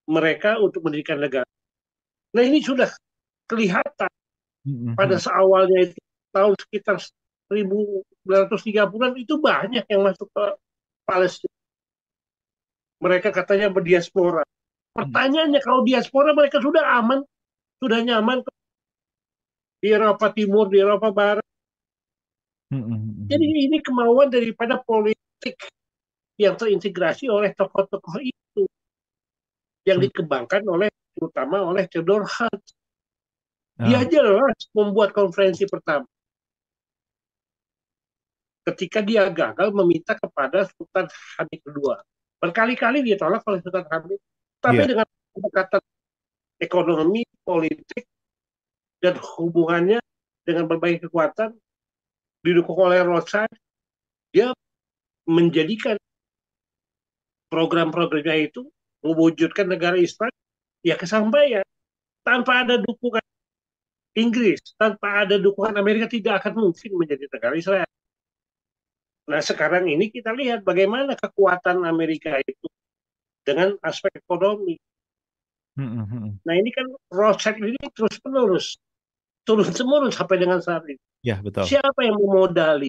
mereka untuk mendirikan negara. Nah, ini sudah kelihatan pada seawalnya itu tahun sekitar 1930-an itu banyak yang masuk ke Palestina. Mereka katanya berdiaspora. Pertanyaannya, kalau diaspora mereka sudah aman, sudah nyaman di Eropa Timur, di Eropa Barat. Jadi ini kemauan daripada politik yang terintegrasi oleh tokoh-tokoh itu yang dikembangkan oleh terutama oleh Theodor Herzl. Dia jelas membuat konferensi pertama ketika dia gagal meminta kepada Sultan Hamid II. Berkali-kali dia tolak oleh Sultan Hamid, tapi dengan pendekatan ekonomi, politik, dan hubungannya dengan berbagai kekuatan didukung oleh Rothschild, dia menjadikan program-programnya itu mewujudkan negara Israel ya kesampaian. Tanpa ada dukungan Inggris, tanpa ada dukungan Amerika, tidak akan mungkin menjadi negara Israel. Nah, sekarang ini kita lihat bagaimana kekuatan Amerika itu dengan aspek ekonomi. Nah, ini kan Rothschild ini terus-menerus, turun-temurun sampai dengan saat ini. Ya, betul. Siapa yang memodali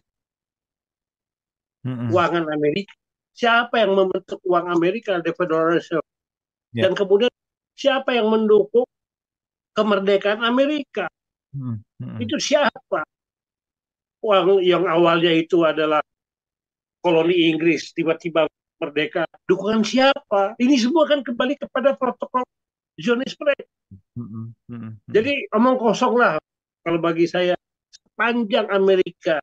keuangan Amerika? Siapa yang membentuk uang Amerika, the Federal Reserve? Dan kemudian siapa yang mendukung kemerdekaan Amerika? Itu siapa? Uang yang awalnya itu adalah koloni Inggris, tiba-tiba merdeka. Dukungan siapa? Ini semua kan kembali kepada protokol Zionis mereka. Jadi omong kosong lah kalau bagi saya. Sepanjang Amerika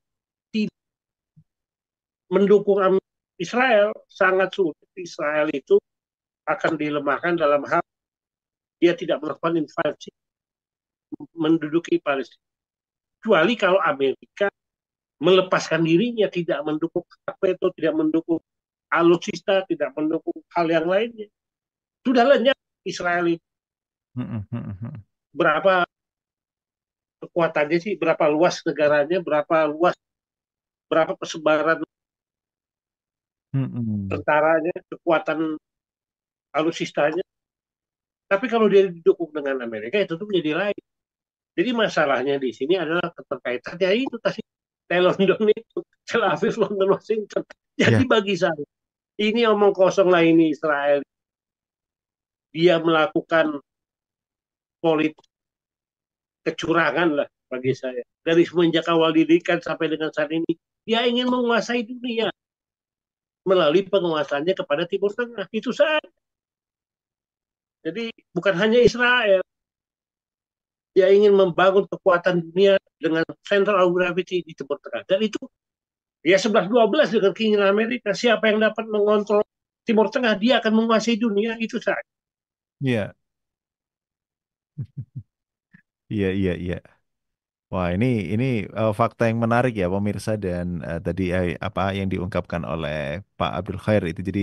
tidak mendukung Israel, sangat sulit Israel itu akan dilemahkan dalam hal dia tidak melakukan invasi menduduki Palestina. Kecuali kalau Amerika melepaskan dirinya, tidak mendukung veto, tidak mendukung alutsista, tidak mendukung hal yang lainnya. Sudah lenyap Israel itu. Berapa kekuatannya sih, berapa luas negaranya, berapa persebaran Mm-mm. tentaranya, kekuatan alutsistanya. Tapi kalau dia didukung dengan Amerika itu tuh menjadi lain. Jadi masalahnya di sini adalah keterkaitannya itu tadi, London itu, Tel Aviv, London, Washington. Jadi Ya, bagi saya ini omong kosong lah, ini Israel. Dia melakukan politik kecurangan lah bagi saya. Dari semenjak awal didikan sampai dengan saat ini, dia ingin menguasai dunia melalui penguasaannya kepada Timur Tengah. Itu saja. Jadi bukan hanya Israel, dia ingin membangun kekuatan dunia dengan central of gravity di Timur Tengah. Dan itu ya 11-12 dengan keinginan Amerika. Siapa yang dapat mengontrol Timur Tengah, dia akan menguasai dunia. Itu saja. iya, iya, iya, iya. Wah, ini fakta yang menarik ya pemirsa dan tadi apa yang diungkapkan oleh Pak Abdul Khair itu. Jadi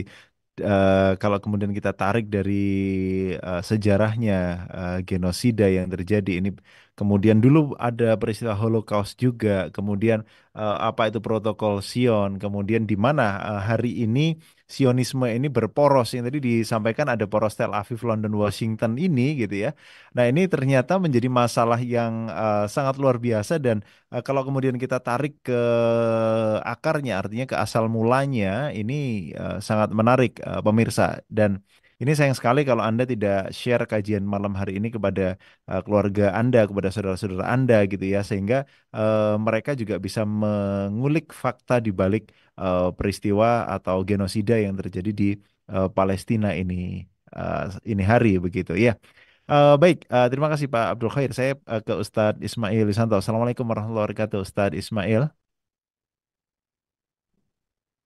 kalau kemudian kita tarik dari sejarahnya genosida yang terjadi ini, kemudian dulu ada peristiwa Holocaust juga, kemudian apa itu protokol Sion, kemudian di mana hari ini Sionisme ini berporos yang tadi disampaikan ada poros Tel Aviv, London, Washington ini gitu ya. Nah, ini ternyata menjadi masalah yang sangat luar biasa dan kalau kemudian kita tarik ke akarnya, artinya ke asal mulanya, ini sangat menarik, pemirsa. Dan ini sayang sekali kalau Anda tidak share kajian malam hari ini kepada keluarga Anda, kepada saudara-saudara Anda gitu ya, sehingga mereka juga bisa mengulik fakta di balik peristiwa atau genosida yang terjadi di Palestina ini hari begitu ya. Baik, terima kasih Pak Abdul Khair. Saya ke Ustadz Ismail Wisanto. Assalamualaikum warahmatullahi wabarakatuh, Ustadz Ismail.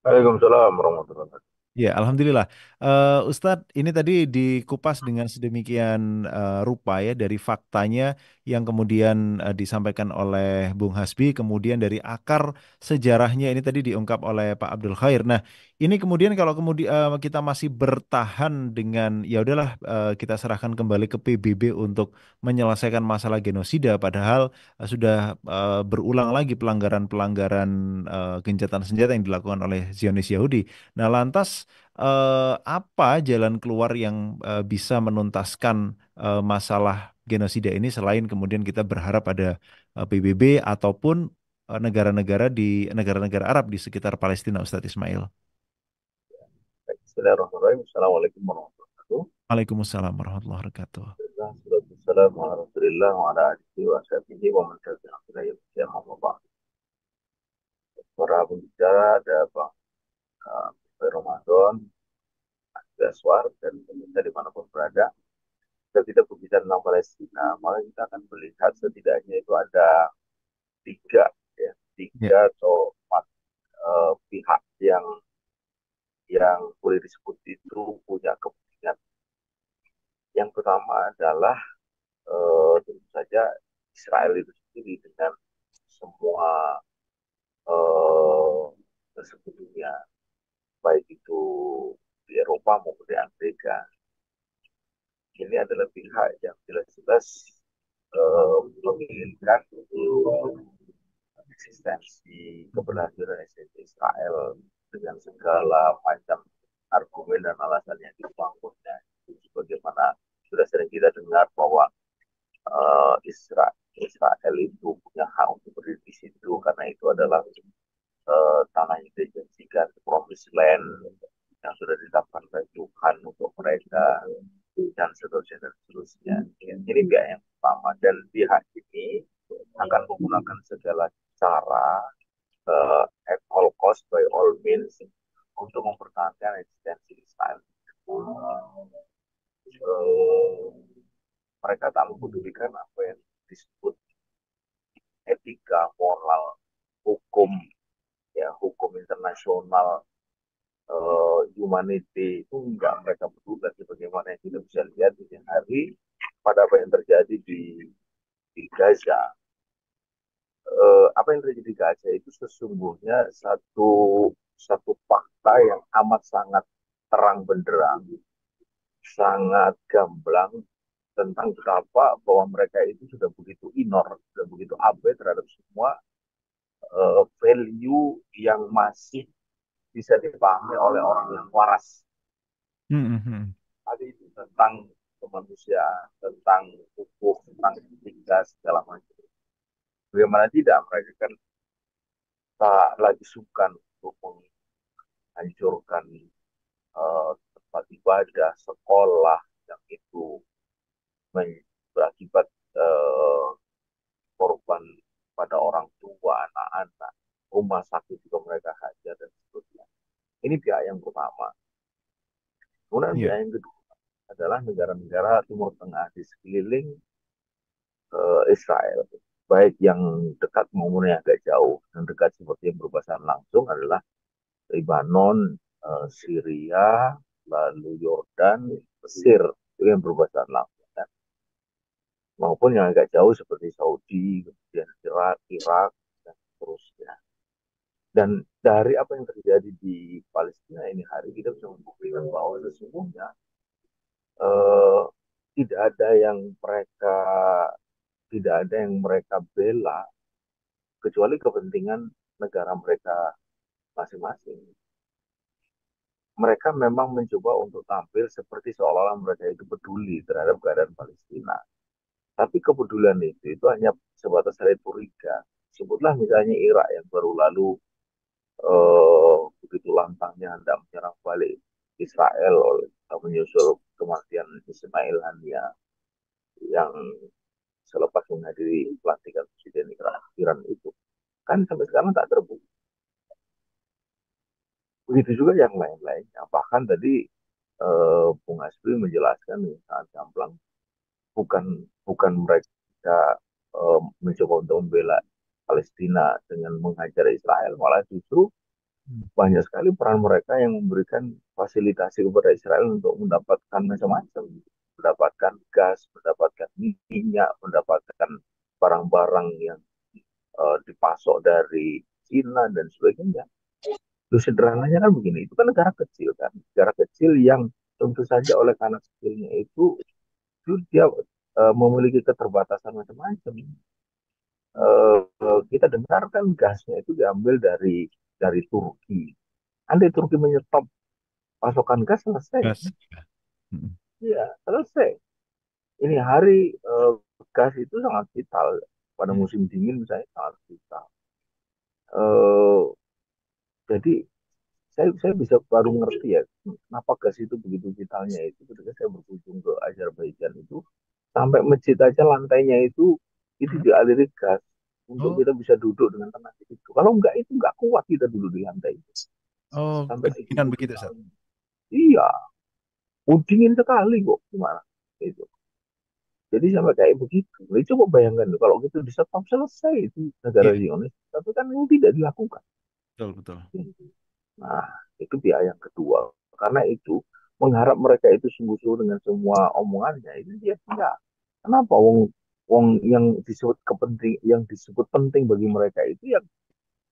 Waalaikumsalam warahmatullahi wabarakatuh. Ya, alhamdulillah. Ustadz, ini tadi dikupas dengan sedemikian rupa ya dari faktanya yang kemudian disampaikan oleh Bung Hasbi, kemudian dari akar sejarahnya ini tadi diungkap oleh Pak Abdul Khair. Nah, ini kemudian kalau kemudian kita masih bertahan dengan ya udahlah kita serahkan kembali ke PBB untuk menyelesaikan masalah genosida, padahal sudah berulang lagi pelanggaran-pelanggaran gencatan senjata yang dilakukan oleh Zionis Yahudi. Nah, lantas apa jalan keluar yang bisa menuntaskan masalah genosida ini selain kemudian kita berharap ada PBB ataupun negara-negara Arab di sekitar Palestina, Ustadz Ismail. Baik, bismillahirrahmanirrahim. Assalamualaikum warahmatullahi wabarakatuh. Waalaikumsalam warahmatullahi wabarakatuh. Wassalamualaikum warahmatullahi wa ala alihi wa sahbihi wa man tabi'ahum ila yaumil qiyamah wa ba'd. Para pembicara ada Bang Ramadan, Gaswar, dan pemirsa dimanapun berada. Kita tidak berbicara tentang Palestina, maka kita akan melihat setidaknya itu ada tiga, ya, Ya, tiga atau empat pihak yang boleh disebut itu punya kepentingan. Yang pertama adalah tentu saja Israel itu sendiri dengan semua eh, tersebutnya, baik itu di Eropa maupun di Amerika. Ini adalah pihak yang jelas-jelas menginginkan eksistensi keberhasilan Israel dengan segala macam argumen dan alasan yang dibangunnya. Sebagaimana sudah sering kita dengar bahwa Israel itu punya hak untuk berdiri di situ karena itu adalah tanah yang dijanjikan, promised land yang sudah ditetapkan oleh Tuhan untuk mereka dan seterusnya dan seterusnya. Ini pihak yang pertama dan pihak ini akan menggunakan segala cara at all cost by all means untuk mempertahankan eksistensi Israel. Mereka tak mempedulikan apa yang disebut etika, moral, hukum, ya hukum internasional, humanity itu enggak mereka peduli bagaimana yang kita bisa lihat di hari pada apa yang terjadi di Gaza. Apa yang terjadi di Gaza itu sesungguhnya satu fakta yang amat sangat terang benderang, sangat gamblang tentang betapa bahwa mereka itu sudah begitu sudah begitu abai terhadap semua value yang masih bisa dipahami oleh orang yang waras. Tadi itu tentang kemanusiaan, tentang hukum, tentang etika segala macam. Bagaimana tidak, mereka kan tak lagi sungkan untuk menghancurkan tempat ibadah, sekolah yang itu berakibat korban pada orang tua, anak-anak, rumah sakit juga mereka hajar dan seterusnya. Ini pihak yang pertama. Kemudian pihak yang kedua adalah negara-negara Timur Tengah di sekeliling Israel, baik yang dekat maupun yang agak jauh. Yang dekat seperti yang berbatasan langsung adalah Lebanon, Syria, lalu Yordan, Mesir, itu yang berbatasan langsung. Kan? Maupun yang agak jauh seperti Saudi, kemudian Irak, dan seterusnya. Dan dari apa yang terjadi di Palestina ini hari, kita bisa membuktikan bahwa sesungguhnya tidak ada yang mereka bela kecuali kepentingan negara mereka masing-masing. Mereka memang mencoba untuk tampil seperti seolah-olah mereka itu peduli terhadap keadaan Palestina. Tapi kepedulian itu hanya sebatas retorika. Sebutlah misalnya Irak yang baru lalu begitu lantangnya hendak menyerang balik Israel oleh menyusul kematian Ismail Haniyeh yang selepas menghadiri pelantikan Presiden Iran itu. Kan sampai sekarang tak terbukti. Begitu juga yang lain-lainnya. Bahkan tadi Bung Hasbi menjelaskan saat gamblang bukan mereka mencoba untuk membela Palestina dengan menghajar Israel, malah justru banyak sekali peran mereka yang memberikan fasilitasi kepada Israel untuk mendapatkan macam-macam, mendapatkan gas, mendapatkan minyak, mendapatkan barang-barang yang dipasok dari Cina dan sebagainya. Lu sederhananya kan begini, itu kan negara kecil kan, negara kecil yang tentu saja oleh karena kecilnya itu dia memiliki keterbatasan macam-macam. Kita dengarkan gasnya itu diambil dari Turki. Andai Turki menyetop pasokan gas, selesai. Iya, selesai. Ini hari gas itu sangat vital pada musim dingin misalnya, sangat vital. Jadi saya bisa baru ngerti ya kenapa gas itu begitu vitalnya itu ketika saya berkunjung ke Azerbaijan itu, sampai masjid aja lantainya itu dialiri gas untuk kita bisa duduk dengan tenang di situ. Kalau enggak itu enggak kuat kita duduk di lantai itu. Sampai Kedinginan begitu, Sat? Iya, dingin sekali kok, gimana itu. Jadi sampai kayak begitu. Nah, coba bayangkan kalau gitu di stop selesai itu negara Zionis, tapi kan ini tidak dilakukan. Betul. Nah, itu pihak yang kedua. Karena itu mengharap mereka itu sungguh-sungguh dengan semua omongannya itu dia tidak. Kenapa wong yang disebut penting bagi mereka itu yang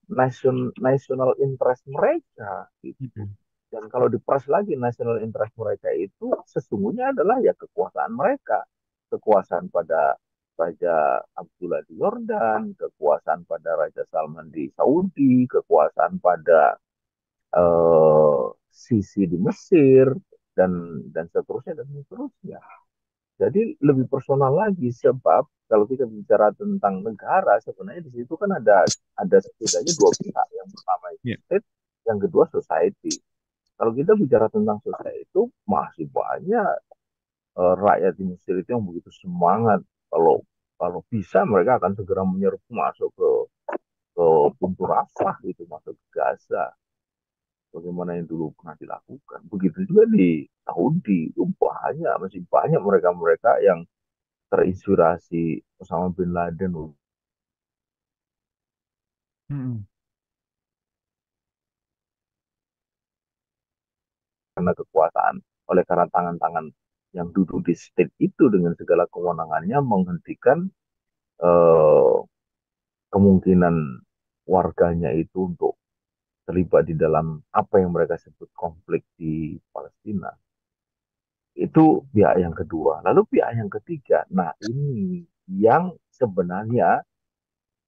national interest mereka gitu. Dan kalau diperas lagi national interest mereka itu sesungguhnya adalah ya kekuasaan mereka. Kekuasaan pada Raja Abdullah di Yordan, kekuasaan pada Raja Salman di Saudi, kekuasaan pada Sisi di Mesir dan seterusnya dan seterusnya. Jadi lebih personal lagi sebab kalau kita bicara tentang negara sebenarnya di situ kan ada setidaknya dua pihak. Yang pertama itu state, yang kedua society. Kalau kita bicara tentang society itu masih banyak rakyat di Mesir itu yang begitu semangat kalau bisa mereka akan segera menyerbu masuk ke pintu Rafah gitu, masuk ke Gaza bagaimana yang dulu pernah dilakukan. Begitu juga di Saudi, itu masih banyak mereka-mereka yang terinspirasi Osama bin Laden karena kekuasaan, oleh karena tangan-tangan yang duduk di state itu dengan segala kewenangannya menghentikan kemungkinan warganya itu untuk terlibat di dalam apa yang mereka sebut konflik di Palestina. Itu pihak yang kedua. Lalu pihak yang ketiga, nah ini yang sebenarnya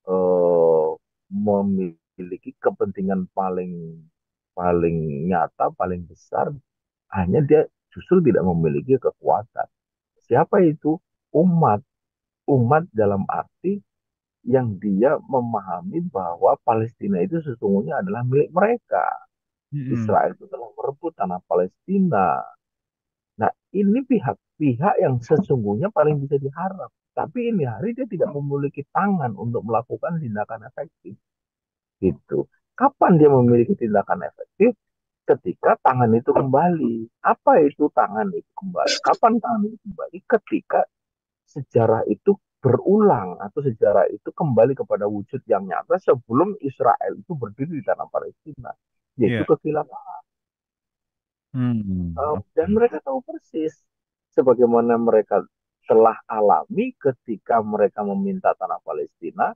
eh, memiliki kepentingan paling paling nyata, paling besar, hanya dia justru tidak memiliki kekuatan. Siapa itu? Umat. Umat dalam arti yang dia memahami bahwa Palestina itu sesungguhnya adalah milik mereka. Mm-mm. Israel itu telah merebut tanah Palestina. Nah, ini pihak-pihak yang sesungguhnya paling bisa diharap. Tapi ini hari dia tidak memiliki tangan untuk melakukan tindakan efektif. Gitu. Kapan dia memiliki tindakan efektif? Ketika tangan itu kembali. Apa itu tangan itu kembali? Kapan tangan itu kembali? Ketika sejarah itu berulang atau sejarah itu kembali kepada wujud yang nyata sebelum Israel itu berdiri di tanah Palestina, yaitu Iya. kekhilafan. Dan Oke. mereka tahu persis sebagaimana mereka telah alami ketika mereka meminta tanah Palestina.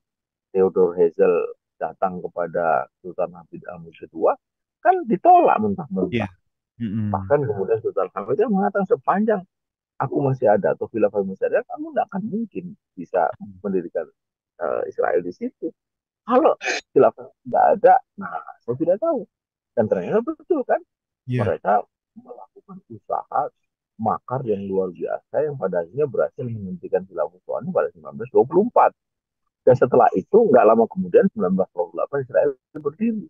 Theodor Herzl datang kepada Sultan Hamid Al kedua, kan ditolak Iya. mentah-mentah. Mm-mm. Bahkan kemudian Sultan Hamid yang mengatakan sepanjang aku masih ada atau khilafah masih ada, kamu tidak akan mungkin bisa mendirikan Israel di situ. Kalau khilafah tidak ada, nah saya tidak tahu. Dan ternyata betul kan, Iya. mereka melakukan usaha makar yang luar biasa yang pada akhirnya berhasil menghentikan khilafah Tuhan pada 1924. Dan setelah itu, nggak lama kemudian 1948 Israel berdiri.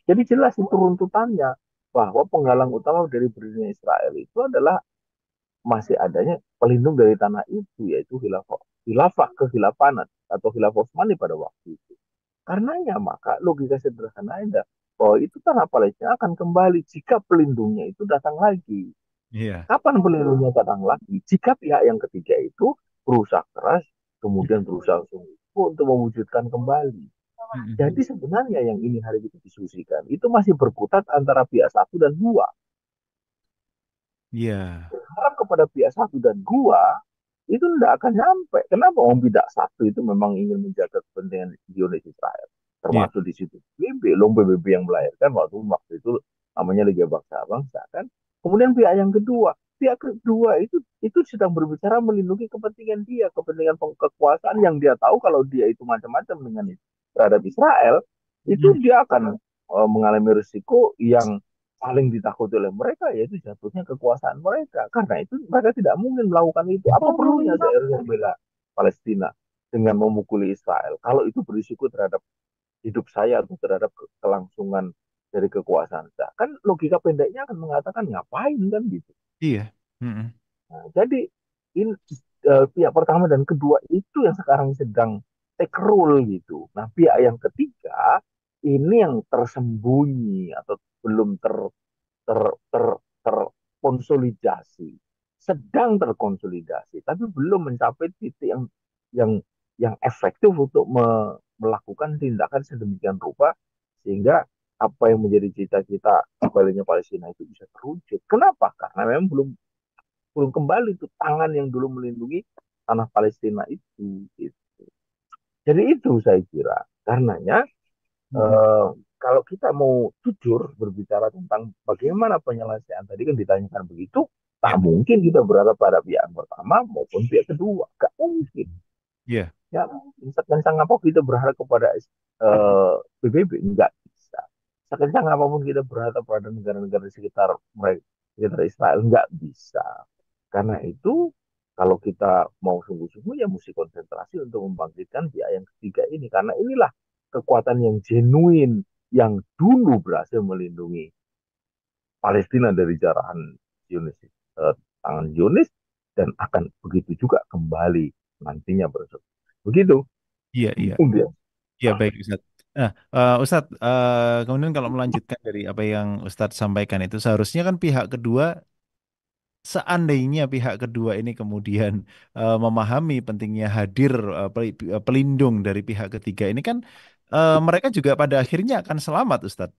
Jadi jelas itu runtutannya bahwa penghalang utama dari berdirinya Israel itu adalah masih adanya pelindung dari tanah itu, yaitu khilafah, khilafah kekhilafahan atau khilafah Utsmani pada waktu itu. Karenanya maka logika sederhana ada bahwa itu tanah Palestina akan kembali jika pelindungnya itu datang lagi. Iya. Kapan pelindungnya datang lagi? Jika pihak yang ketiga itu berusaha keras, kemudian berusaha sungguh untuk mewujudkan kembali. Mm-mm. Jadi sebenarnya yang ini hari kita diskusikan itu masih berkutat antara pihak satu dan dua. Iya. Harap kepada pihak satu dan dua itu tidak akan nyampe. Kenapa? Om tidak satu itu memang ingin menjaga kepentingan Zionis Israel. Iya. Termasuk di situ PBB, loh PBB yang melahirkan waktu itu namanya Liga Bangsa-Bangsa kan. Kemudian pihak kedua itu sedang berbicara melindungi kepentingan dia, kepentingan kekuasaan yang dia tahu kalau dia itu macam-macam dengan terhadap Israel, itu Mm. dia akan mengalami risiko yang paling ditakuti oleh mereka yaitu jatuhnya kekuasaan mereka. Karena itu mereka tidak mungkin melakukan itu. Apa perlunya saya harus membela Palestina dengan memukuli Israel kalau itu berisiko terhadap hidup saya atau terhadap kelangsungan dari kekuasaan saya. Kan logika pendeknya akan mengatakan ngapain kan gitu. Iya. Mm-mm. Nah, jadi in, pihak pertama dan kedua itu yang sekarang sedang take role gitu. Nah, pihak yang ketiga ini yang tersembunyi atau belum ter, ter, terkonsolidasi, sedang terkonsolidasi, tapi belum mencapai titik yang yang efektif untuk melakukan tindakan sedemikian rupa sehingga apa yang menjadi cita-cita kembalinya Palestina itu bisa terwujud. Kenapa? Karena memang belum belum kembali tuh tangan yang dulu melindungi tanah Palestina itu. Gitu. Jadi itu saya kira. Karenanya Mm-mm. eh, kalau kita mau jujur berbicara tentang bagaimana penyelesaian tadi kan ditanyakan begitu, tak Iya. mungkin kita berada pada pihak pertama maupun pihak kedua. Gak mungkin. Iya. Ya, sekencang apa kita berharap kepada PBB? Enggak bisa. Sekencang apapun kita berharap pada negara-negara di sekitar mereka, sekitar Israel, enggak bisa. Karena itu, kalau kita mau sungguh-sungguh, ya mesti konsentrasi untuk membangkitkan pihak yang ketiga ini. Karena inilah kekuatan yang genuine, yang dulu berhasil melindungi Palestina dari jarahan Zionis, tangan Zionis, dan akan begitu juga kembali nantinya bersama. Begitu. Iya. Iya. Iya. Iya, baik Ustadz. Nah, Ustadz, kemudian kalau melanjutkan dari apa yang Ustadz sampaikan itu, seharusnya kan pihak kedua, seandainya pihak kedua ini kemudian memahami pentingnya hadir pelindung dari pihak ketiga ini kan, mereka juga pada akhirnya akan selamat, Ustadz.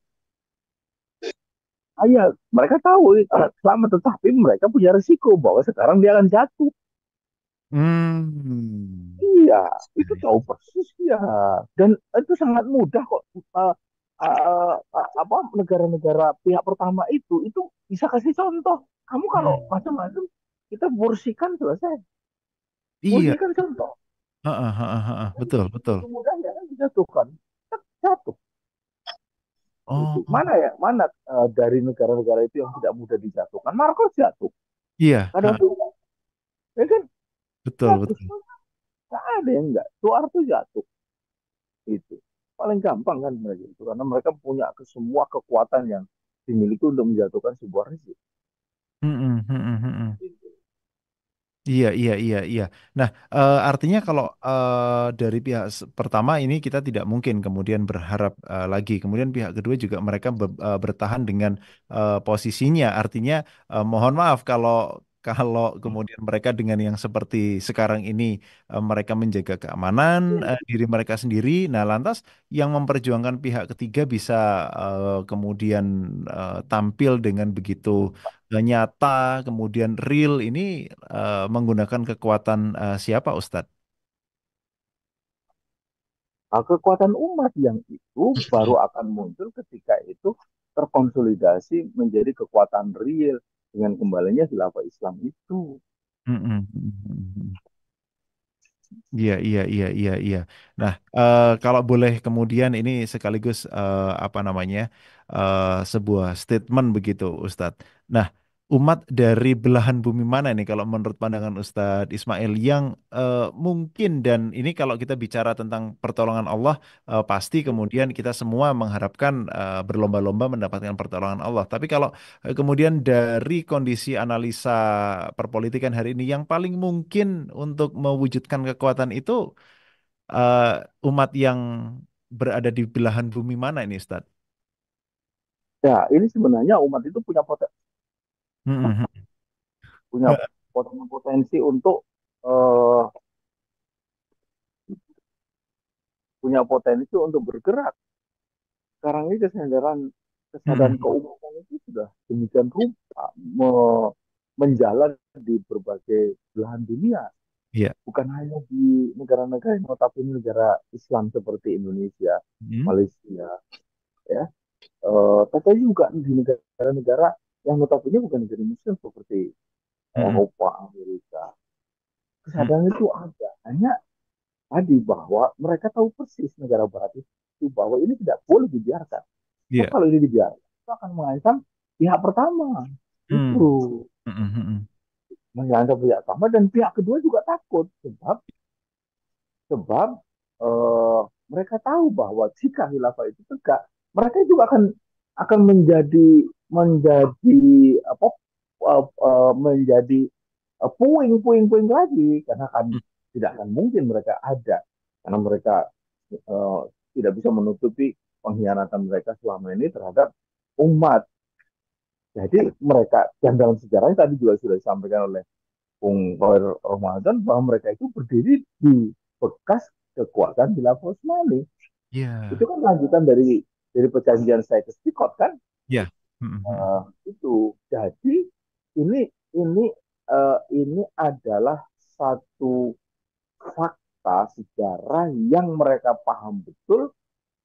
Ya, mereka tahu selamat, tetapi mereka punya resiko bahwa sekarang dia akan jatuh. Hmm. Iya, itu tahu persis ya. Dan itu sangat mudah kok. Apa negara-negara pihak pertama itu bisa kasih contoh. Kamu kalau Hmm. macam-macam, kita porsikan selesai. Iya. Porsikan contoh. Heeh, heeh, heeh. Kan Betul, betul. begitu mudahnya kan dijatuhkan. Tak, jatuh. Itu. Oh, Mana ya? Mana dari negara-negara itu yang tidak mudah dijatuhkan? Marcos jatuh. iya. Kadang tuh, ya kan? Betul, Jatuh. betul. Nggak ada yang enggak. Soeharto jatuh. Itu. Paling gampang kan mereka itu. Karena mereka punya semua kekuatan yang dimiliki untuk menjatuhkan sebuah rezim. Mm-mm, mm-mm, mm-mm. Iya, iya, iya, iya. Nah, artinya kalau dari pihak pertama ini kita tidak mungkin kemudian berharap lagi. Kemudian pihak kedua juga mereka bertahan dengan posisinya. Artinya, mohon maaf kalau kalau kemudian mereka dengan yang seperti sekarang ini mereka menjaga keamanan diri mereka sendiri. Nah, lantas yang memperjuangkan pihak ketiga bisa kemudian tampil dengan begitu nyata, kemudian real ini menggunakan kekuatan siapa, Ustadz? Nah, kekuatan umat yang itu baru akan muncul ketika itu terkonsolidasi menjadi kekuatan real dengan kembalinya khilafah Islam itu. Mm-mm, mm-mm. Iya, iya, iya, iya, iya. Nah, kalau boleh kemudian ini sekaligus apa namanya sebuah statement begitu, Ustadz. Nah, umat dari belahan bumi mana nih kalau menurut pandangan Ustadz Ismail yang mungkin dan ini kalau kita bicara tentang pertolongan Allah pasti kemudian kita semua mengharapkan berlomba-lomba mendapatkan pertolongan Allah. Tapi kalau kemudian dari kondisi analisa perpolitikan hari ini yang paling mungkin untuk mewujudkan kekuatan itu umat yang berada di belahan bumi mana ini, Ustaz? Ya, ini sebenarnya umat itu Mhm. punya potensi untuk eh, bergerak. Sekarang ini kesadaran Mhm. keumuman itu sudah demikian rupa menjalan di berbagai belahan dunia, Iya. bukan hanya di negara-negara yang notabene negara Islam seperti Indonesia, Mhm. Malaysia, ya, tapi juga di negara-negara yang notabene bukan negara Muslim seperti Mhm. Eropa, Amerika. Mhm. Kesadaran itu ada, hanya tadi bahwa mereka tahu persis negara Barat itu bahwa ini tidak boleh dibiarkan. So, Iya. kalau ini dibiarkan, itu akan mengancam pihak pertama. Hmm. Itu Mhm. Mhm. mengancam pihak pertama dan pihak kedua juga takut sebab eh, mereka tahu bahwa jika khilafah itu tegak, mereka juga akan menjadi apa menjadi puing-puing lagi karena tidak akan mungkin mereka ada karena mereka eh, tidak bisa menutupi pengkhianatan mereka selama ini terhadap umat. Jadi mereka dan dalam sejarahnya tadi juga sudah disampaikan oleh Bung Khoir Ramadan bahwa mereka itu berdiri di bekas kekuatan khilafah Utsmani. Itu Iya. kan lanjutan dari perjanjian Sykes-Picot kan. Iya. Mhm. Mhm. Itu. Jadi ini ini ini adalah satu fakta sejarah yang mereka paham betul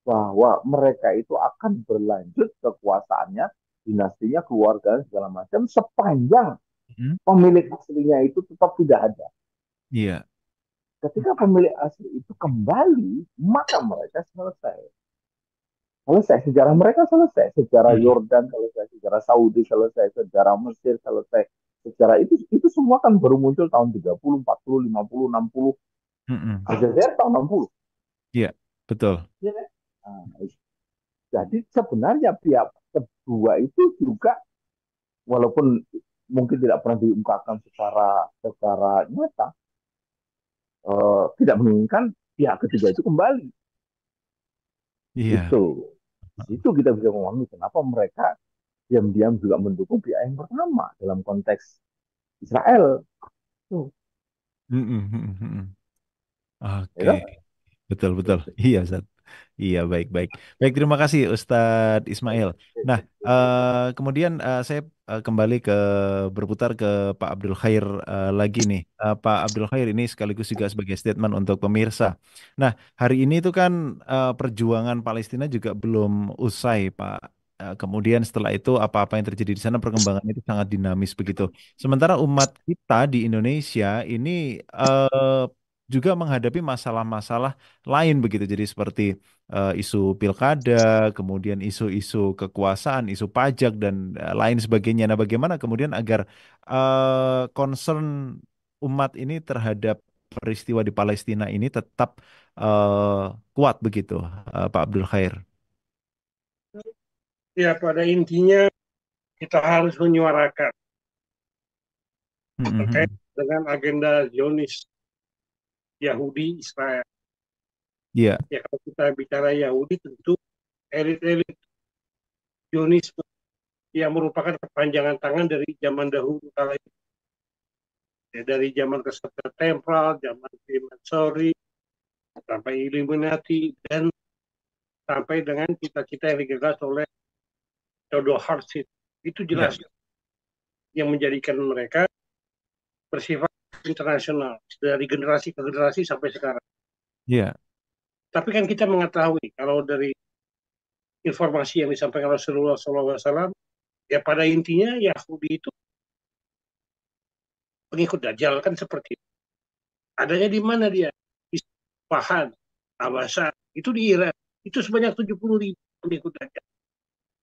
bahwa mereka itu akan berlanjut kekuasaannya, dinastinya, keluarga segala macam sepanjang Mhm. pemilik aslinya itu tetap tidak ada. Iya. Ketika pemilik asli itu kembali, maka mereka selesai. Selesai, sejarah mereka selesai. Sejarah Mhm. Yordan selesai, sejarah Saudi selesai, sejarah Mesir selesai. Sejarah itu semua kan baru muncul tahun 30, 40, 50, 60. Mhm. Aljazair tahun 60. Iya. Betul. Ya kan? Nah, jadi sebenarnya pihak kedua itu juga walaupun mungkin tidak pernah diungkapkan secara nyata, tidak menginginkan pihak ketiga itu kembali. Iya. Itu. Di situ kita bisa memahami kenapa mereka diam-diam juga mendukung pihak yang pertama dalam konteks Israel. Tuh, Mhm. Mhm. Mhm. Oke. ya. Betul, betul. Iya, Ustaz. Iya, baik, baik. Baik, terima kasih Ustadz Ismail. Nah, kemudian saya kembali berputar ke Pak Abdul Khair lagi nih. Pak Abdul Khair ini sekaligus juga sebagai statement untuk pemirsa. Nah, hari ini itu kan perjuangan Palestina juga belum usai, Pak kemudian setelah itu apa-apa yang terjadi di sana perkembangannya itu sangat dinamis begitu. Sementara umat kita di Indonesia ini juga menghadapi masalah-masalah lain begitu. Jadi seperti isu pilkada, kemudian isu-isu kekuasaan, isu pajak dan lain sebagainya. Nah, bagaimana kemudian agar concern umat ini terhadap peristiwa di Palestina ini tetap kuat begitu, Pak Abdul Khair? Ya, pada intinya kita harus menyuarakan terkait dengan agenda Zionis Yahudi Israel. Iya. Ya, kalau kita bicara Yahudi tentu elit-elit Zionisme yang merupakan kepanjangan tangan dari zaman dahulu kala itu. Ya, dari zaman Kesatuan Tempral, zaman Freemasonry, sampai Illuminati, dan sampai dengan cita-cita yang digagas oleh Theodore Herzl. Itu jelas yang menjadikan mereka bersifat internasional dari generasi ke generasi sampai sekarang. Iya. Tapi kan kita mengetahui kalau dari informasi yang disampaikan Rasulullah SAW, ya pada intinya Yahudi itu pengikut Dajjal kan seperti itu. Adanya di mana dia? Di Isfahan, Abasa, itu di Iran. Itu sebanyak 70.000 pengikut Dajjal.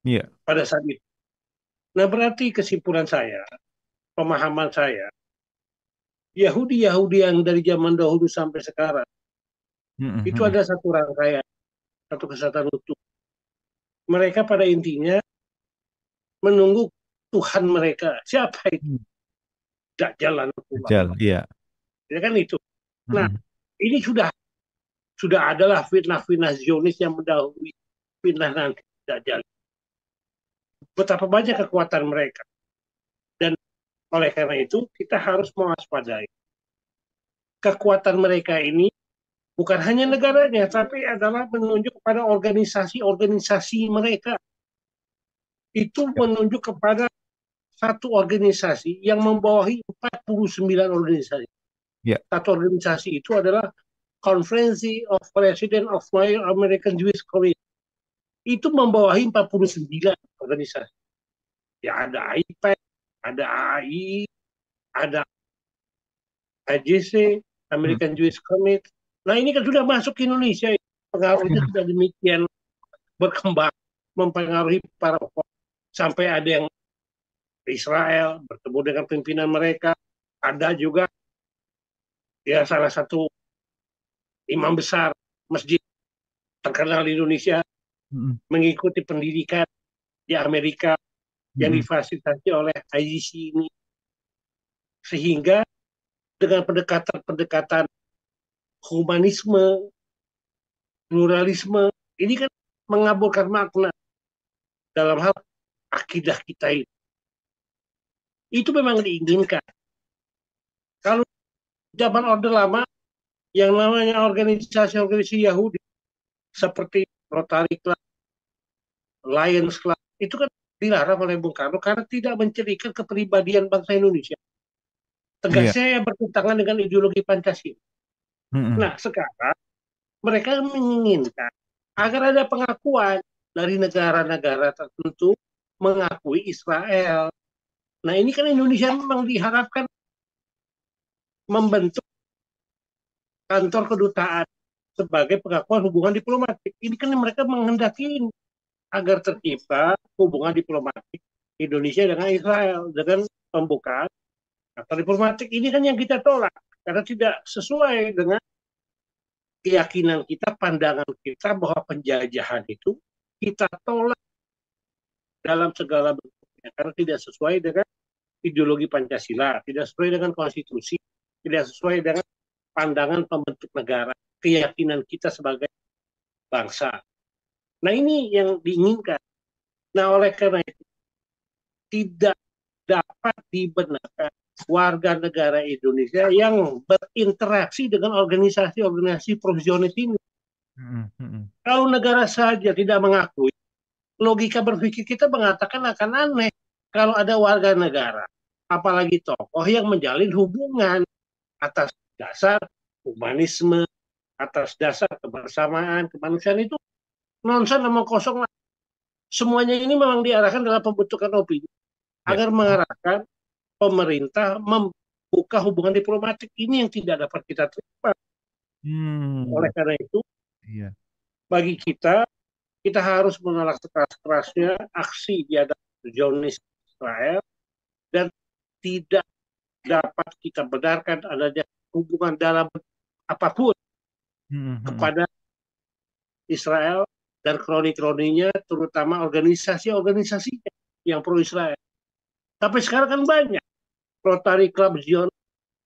Iya. Pada saat itu. Nah, berarti kesimpulan saya, pemahaman saya, Yahudi-Yahudi yang dari zaman dahulu sampai sekarang, itu ada satu rangkaian, satu kesatuan utuh. Mereka pada intinya menunggu Tuhan mereka. Siapa itu? Dajjal. Dajjal, iya. Ya kan itu. Nah, ini sudah adalah fitnah-fitnah Zionis yang mendahului fitnah nanti Dajjal. Betapa banyak kekuatan mereka. Dan oleh karena itu, kita harus mewaspadai. Kekuatan mereka ini bukan hanya negaranya, tapi adalah menunjuk kepada organisasi-organisasi mereka. Itu menunjuk kepada satu organisasi yang membawahi 49 organisasi. Satu organisasi itu adalah Conference of President of American Jewish Committee. Itu membawahi 49 organisasi. Ya, ada AIPAC, ada AAI, ada AJC, American Jewish Committee. Nah, ini kan sudah masuk ke Indonesia. Pengaruhnya sudah demikian berkembang, mempengaruhi para sampai ada yang Israel bertemu dengan pimpinan mereka. Ada juga ya salah satu imam besar masjid terkenal di Indonesia mengikuti pendidikan di Amerika yang difasilitasi oleh IGC ini, sehingga dengan pendekatan humanisme, pluralisme, ini kan mengaburkan makna dalam hal akidah kita ini. Itu memang diinginkan. Kalau zaman Orde Lama, yang namanya organisasi-organisasi Yahudi, seperti Rotary Club, Lions Club, itu kan dilarang oleh Bung Karno karena tidak menceritakan kepribadian bangsa Indonesia. Tegasnya yang bertentangan dengan ideologi Pancasila. Nah, sekarang mereka menginginkan agar ada pengakuan dari negara-negara tertentu mengakui Israel. Nah, ini kan Indonesia memang diharapkan membentuk kantor kedutaan sebagai pengakuan hubungan diplomatik. Ini kan mereka menghendaki agar tercipta hubungan diplomatik Indonesia dengan Israel dengan pembukaan kantor diplomatik. Ini kan yang kita tolak karena tidak sesuai dengan keyakinan kita, pandangan kita bahwa penjajahan itu kita tolak dalam segala bentuknya karena tidak sesuai dengan ideologi Pancasila, tidak sesuai dengan konstitusi, tidak sesuai dengan pandangan pembentuk negara, keyakinan kita sebagai bangsa. Nah, ini yang diinginkan. Nah, oleh karena itu tidak dapat dibenarkan warga negara Indonesia yang berinteraksi dengan organisasi-organisasi profesionalis ini. Kalau negara saja tidak mengakui, logika berpikir kita mengatakan akan aneh kalau ada warga negara, apalagi tokoh yang menjalin hubungan atas dasar humanisme, atas dasar kebersamaan, kemanusiaan itu nonsen sama kosong lah. Semuanya ini memang diarahkan dalam pembentukan opini Ya. agar mengarahkan pemerintah membuka hubungan diplomatik ini yang tidak dapat kita terima. Oleh Hmm. karena itu, Iya. bagi kita harus menolak sekeras-kerasnya aksi biadab Zionis Israel dan tidak dapat kita benarkan adanya hubungan dalam apapun Hmm. kepada Israel dan kroni-kroninya, terutama organisasi-organisasinya yang pro-Israel. Tapi sekarang kan banyak. Rotary Club Zion,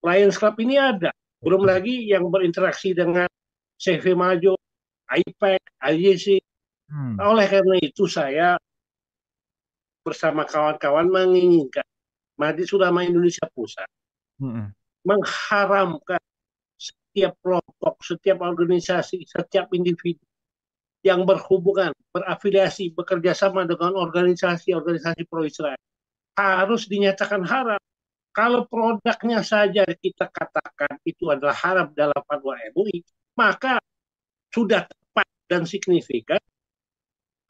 Lions Club ini ada. Belum Betul. lagi yang berinteraksi dengan CV Majo, IPAC, IJC. Hmm. Oleh karena itu saya bersama kawan-kawan menginginkan Majelis Ulama Indonesia Pusat Hmm. mengharamkan setiap kelompok, setiap organisasi, setiap individu yang berhubungan, berafiliasi, bekerja sama dengan organisasi-organisasi pro-Israel harus dinyatakan haram. Kalau produknya saja kita katakan itu adalah haram dalam fatwa MUI, maka sudah tepat dan signifikan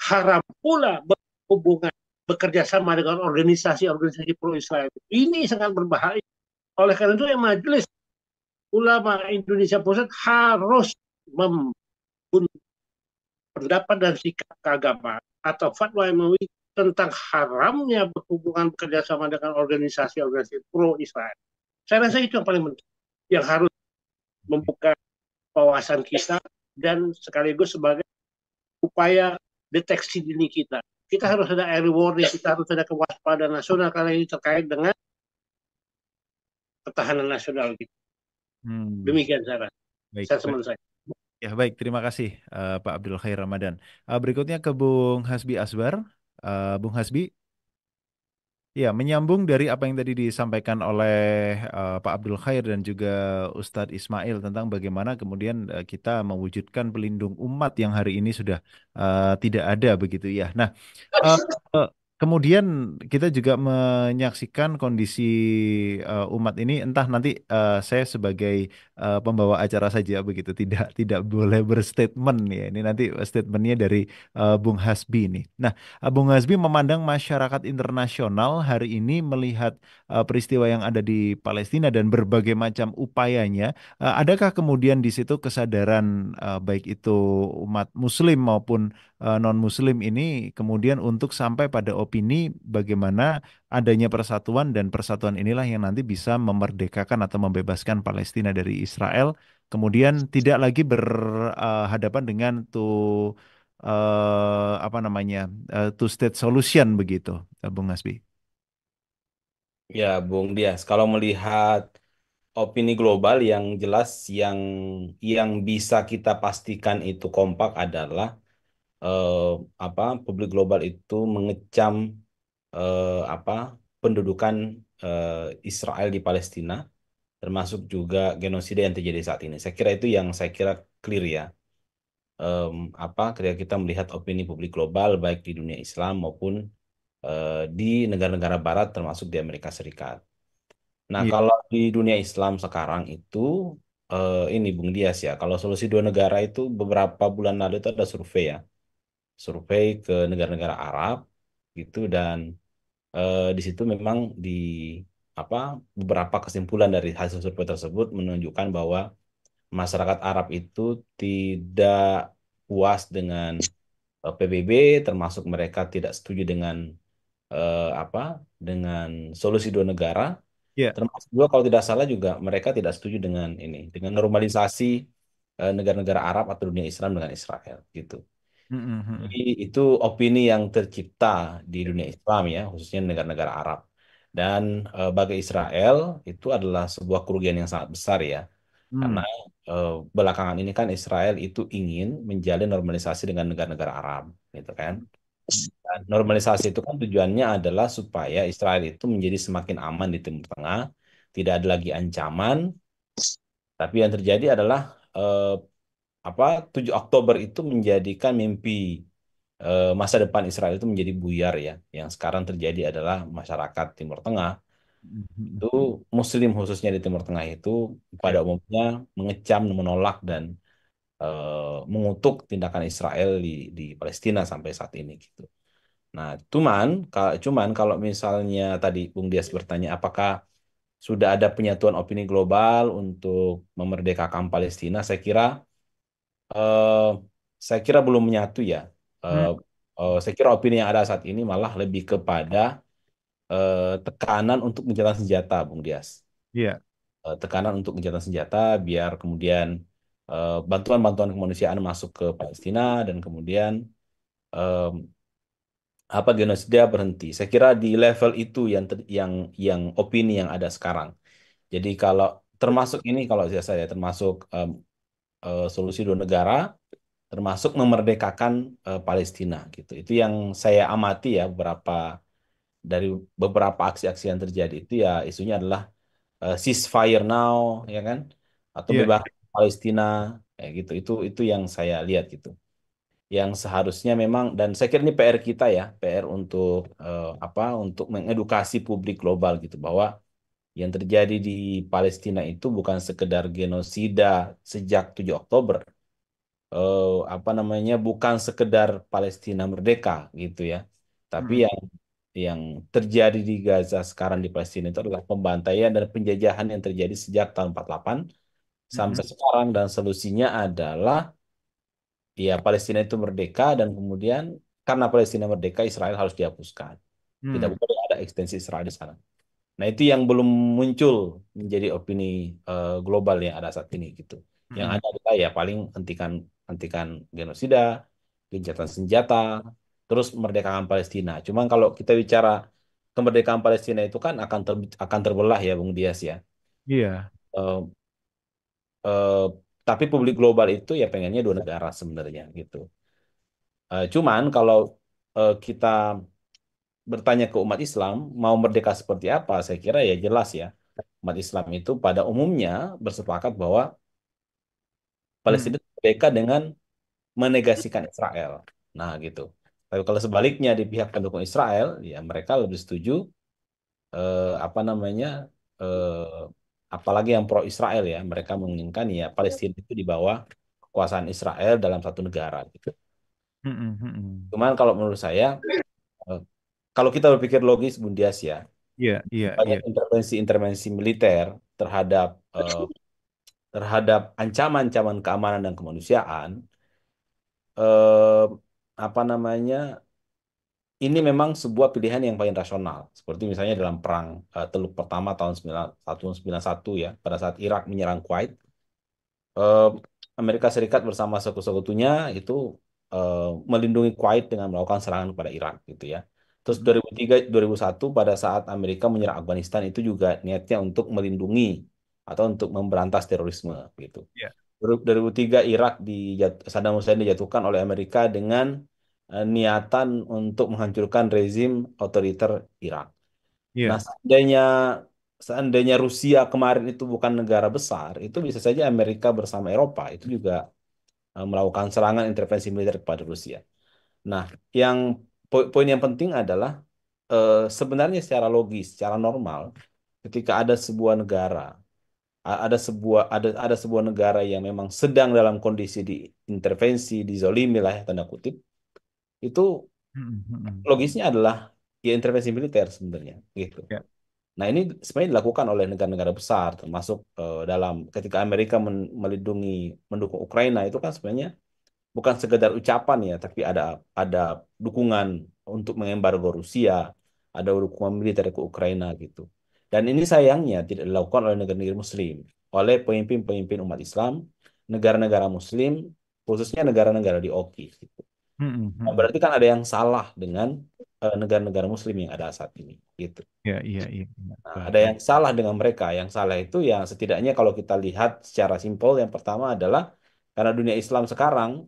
haram pula berhubungan bekerja sama dengan organisasi-organisasi pro-Israel. Ini sangat berbahaya. Oleh karena itu, Majelis Ulama Indonesia Pusat harus membunuh pendapat dan sikap keagamaan atau fatwa MUI tentang haramnya berhubungan bekerja sama dengan organisasi-organisasi pro-Israel. Saya rasa itu yang paling penting, yang harus membuka wawasan kita dan sekaligus sebagai upaya deteksi dini kita. Kita harus ada early warning, kita harus ada kewaspadaan nasional karena ini terkait dengan ketahanan nasional kita. Hmm. Demikian saya rasa. Baik. Saya teman saya. Ya, baik. Terima kasih, Pak Abdul Khair Ramadan. Berikutnya ke Bung Hasbi Asbar. Bung Hasbi, ya, menyambung dari apa yang tadi disampaikan oleh Pak Abdul Khair dan juga Ustadz Ismail tentang bagaimana kemudian kita mewujudkan pelindung umat yang hari ini sudah tidak ada begitu ya. Nah, eh, eh, kemudian kita juga menyaksikan kondisi umat ini, entah nanti saya sebagai pembawa acara saja begitu, tidak boleh berstatement ya. Ini nanti statementnya dari Bung Hasbi ini. Nah, Bung Hasbi memandang masyarakat internasional hari ini melihat peristiwa yang ada di Palestina dan berbagai macam upayanya. Adakah kemudian di situ kesadaran baik itu umat Muslim maupun non-Muslim ini kemudian untuk sampai pada opini bagaimana adanya persatuan dan persatuan inilah yang nanti bisa memerdekakan atau membebaskan Palestina dari Israel, kemudian tidak lagi berhadapan dengan apa namanya two state solution begitu, Bung Hasbi. Ya, Bung Dias, kalau melihat opini global yang jelas yang bisa kita pastikan itu kompak adalah eh, publik global itu mengecam apa pendudukan Israel di Palestina, termasuk juga genosida yang terjadi saat ini. Saya kira itu yang saya kira clear ya. Ketika kita melihat opini publik global baik di dunia Islam maupun di negara-negara Barat termasuk di Amerika Serikat. Nah, Iya. kalau di dunia Islam sekarang itu ini Bung Dias ya, kalau solusi dua negara itu beberapa bulan lalu itu ada survei ya, survei ke negara-negara Arab gitu dan di situ memang di apa beberapa kesimpulan dari hasil survei tersebut menunjukkan bahwa masyarakat Arab itu tidak puas dengan PBB, termasuk mereka tidak setuju dengan eh, apa dengan solusi dua negara. Iya. Termasuk juga kalau tidak salah juga mereka tidak setuju dengan ini, dengan normalisasi negara-negara Arab atau dunia Islam dengan Israel gitu. Jadi Mm-mm. itu opini yang tercipta di dunia Islam ya, khususnya negara-negara Arab. Dan bagi Israel itu adalah sebuah kerugian yang sangat besar ya, karena Mm. belakangan ini kan Israel itu ingin menjalin normalisasi dengan negara-negara Arab, gitu kan. Dan normalisasi itu kan tujuannya adalah supaya Israel itu menjadi semakin aman di Timur Tengah, tidak ada lagi ancaman. Tapi yang terjadi adalah eh, 7 Oktober itu menjadikan mimpi masa depan Israel itu menjadi buyar ya. Yang sekarang terjadi adalah masyarakat Timur Tengah Mm-mm. itu Muslim khususnya di Timur Tengah itu Ya. pada umumnya mengecam, menolak dan mengutuk tindakan Israel di Palestina sampai saat ini gitu. Nah, cuman kalau misalnya tadi Bung Dias bertanya apakah sudah ada penyatuan opini global untuk memerdekakan Palestina, eh, saya kira belum menyatu ya. Hmm, Eh, saya kira opini yang ada saat ini malah lebih kepada tekanan untuk gencatan senjata, Bung Dias. iya, Tekanan untuk gencatan senjata biar kemudian bantuan-bantuan kemanusiaan masuk ke Palestina dan kemudian eh, apa genosida berhenti. Saya kira di level itu yang opini yang ada sekarang. Jadi kalau termasuk ini kalau saya termasuk solusi dua negara, termasuk memerdekakan Palestina gitu. Itu yang saya amati ya dari beberapa aksi-aksi yang terjadi itu ya isunya adalah ceasefire now ya kan atau iya, bebas Palestina kayak gitu. Itu yang saya lihat gitu. Yang seharusnya memang dan saya kira ini PR kita ya, PR untuk untuk mengedukasi publik global gitu bahwa yang terjadi di Palestina itu bukan sekedar genosida sejak 7 Oktober, bukan sekedar Palestina merdeka gitu ya. Tapi mm, yang terjadi di Gaza sekarang di Palestina itu adalah pembantaian dan penjajahan yang terjadi sejak tahun 48 mm, sampai sekarang dan solusinya adalah ya Palestina itu merdeka dan kemudian karena Palestina merdeka Israel harus dihapuskan. Tidak mm, boleh ada ekstensi Israel di sana. Nah, itu yang belum muncul menjadi opini global yang ada saat ini gitu. Yang mm, ada adalah ya paling hentikan hentikan genosida, gencatan senjata, terus merdekakan Palestina. Cuman kalau kita bicara kemerdekaan Palestina itu kan akan terbelah ya Bung Dias ya. iya, Eh, eh, tapi publik global itu ya pengennya dua negara sebenarnya gitu. Cuman kalau kita bertanya ke umat Islam mau merdeka seperti apa, saya kira ya jelas ya. Umat Islam itu pada umumnya bersepakat bahwa mm, Palestina merdeka dengan menegasikan Israel. Nah, gitu. Tapi kalau sebaliknya di pihak pendukung Israel, ya mereka lebih setuju apa namanya eh, apalagi yang pro Israel ya, mereka menginginkan ya Palestina itu di bawah kekuasaan Israel dalam satu negara gitu. mm, mm. Cuman kalau menurut saya eh, kalau kita berpikir logis Bundias ya, Iya, iya, iya, banyak intervensi-intervensi militer terhadap terhadap ancaman-ancaman keamanan dan kemanusiaan eh, ini memang sebuah pilihan yang paling rasional. Seperti misalnya dalam perang Teluk Pertama tahun 1991 ya, pada saat Irak menyerang Kuwait, eh, Amerika Serikat bersama sekutu-sekutunya itu eh, melindungi Kuwait dengan melakukan serangan kepada Irak gitu ya. Terus mm, 2003 2001 pada saat Amerika menyerang Afghanistan itu juga niatnya untuk melindungi atau untuk memberantas terorisme gitu. iya, 2003 Irak Saddam Hussein dijatuhkan oleh Amerika dengan niatan untuk menghancurkan rezim otoriter Irak. Nah, iya, seandainya Rusia kemarin itu bukan negara besar, itu bisa saja Amerika bersama Eropa itu juga melakukan serangan intervensi militer kepada Rusia. Nah, yang poin yang penting adalah sebenarnya secara logis, secara normal, ketika ada sebuah negara ada sebuah negara yang memang sedang dalam kondisi diintervensi, dizolimi lah ya tanda kutip, itu mm, mm. logisnya adalah ya intervensi militer sebenarnya gitu. Iya, Nah, ini sebenarnya dilakukan oleh negara-negara besar termasuk dalam ketika Amerika mendukung Ukraina itu kan sebenarnya bukan sekedar ucapan ya, tapi ada dukungan untuk mengembargo Rusia, ada dukungan militer ke Ukraina gitu. Dan ini sayangnya tidak dilakukan oleh negara-negara Muslim, oleh pemimpin-pemimpin umat Islam, negara-negara Muslim, khususnya negara-negara di OKI. Gitu. mm, Nah, mm. berarti kan ada yang salah dengan negara-negara Muslim yang ada saat ini. Gitu. Iya, iya, iya, iya, Nah, ada betul. yang salah dengan mereka. Yang salah itu yang setidaknya kalau kita lihat secara simpel, yang pertama adalah karena dunia Islam sekarang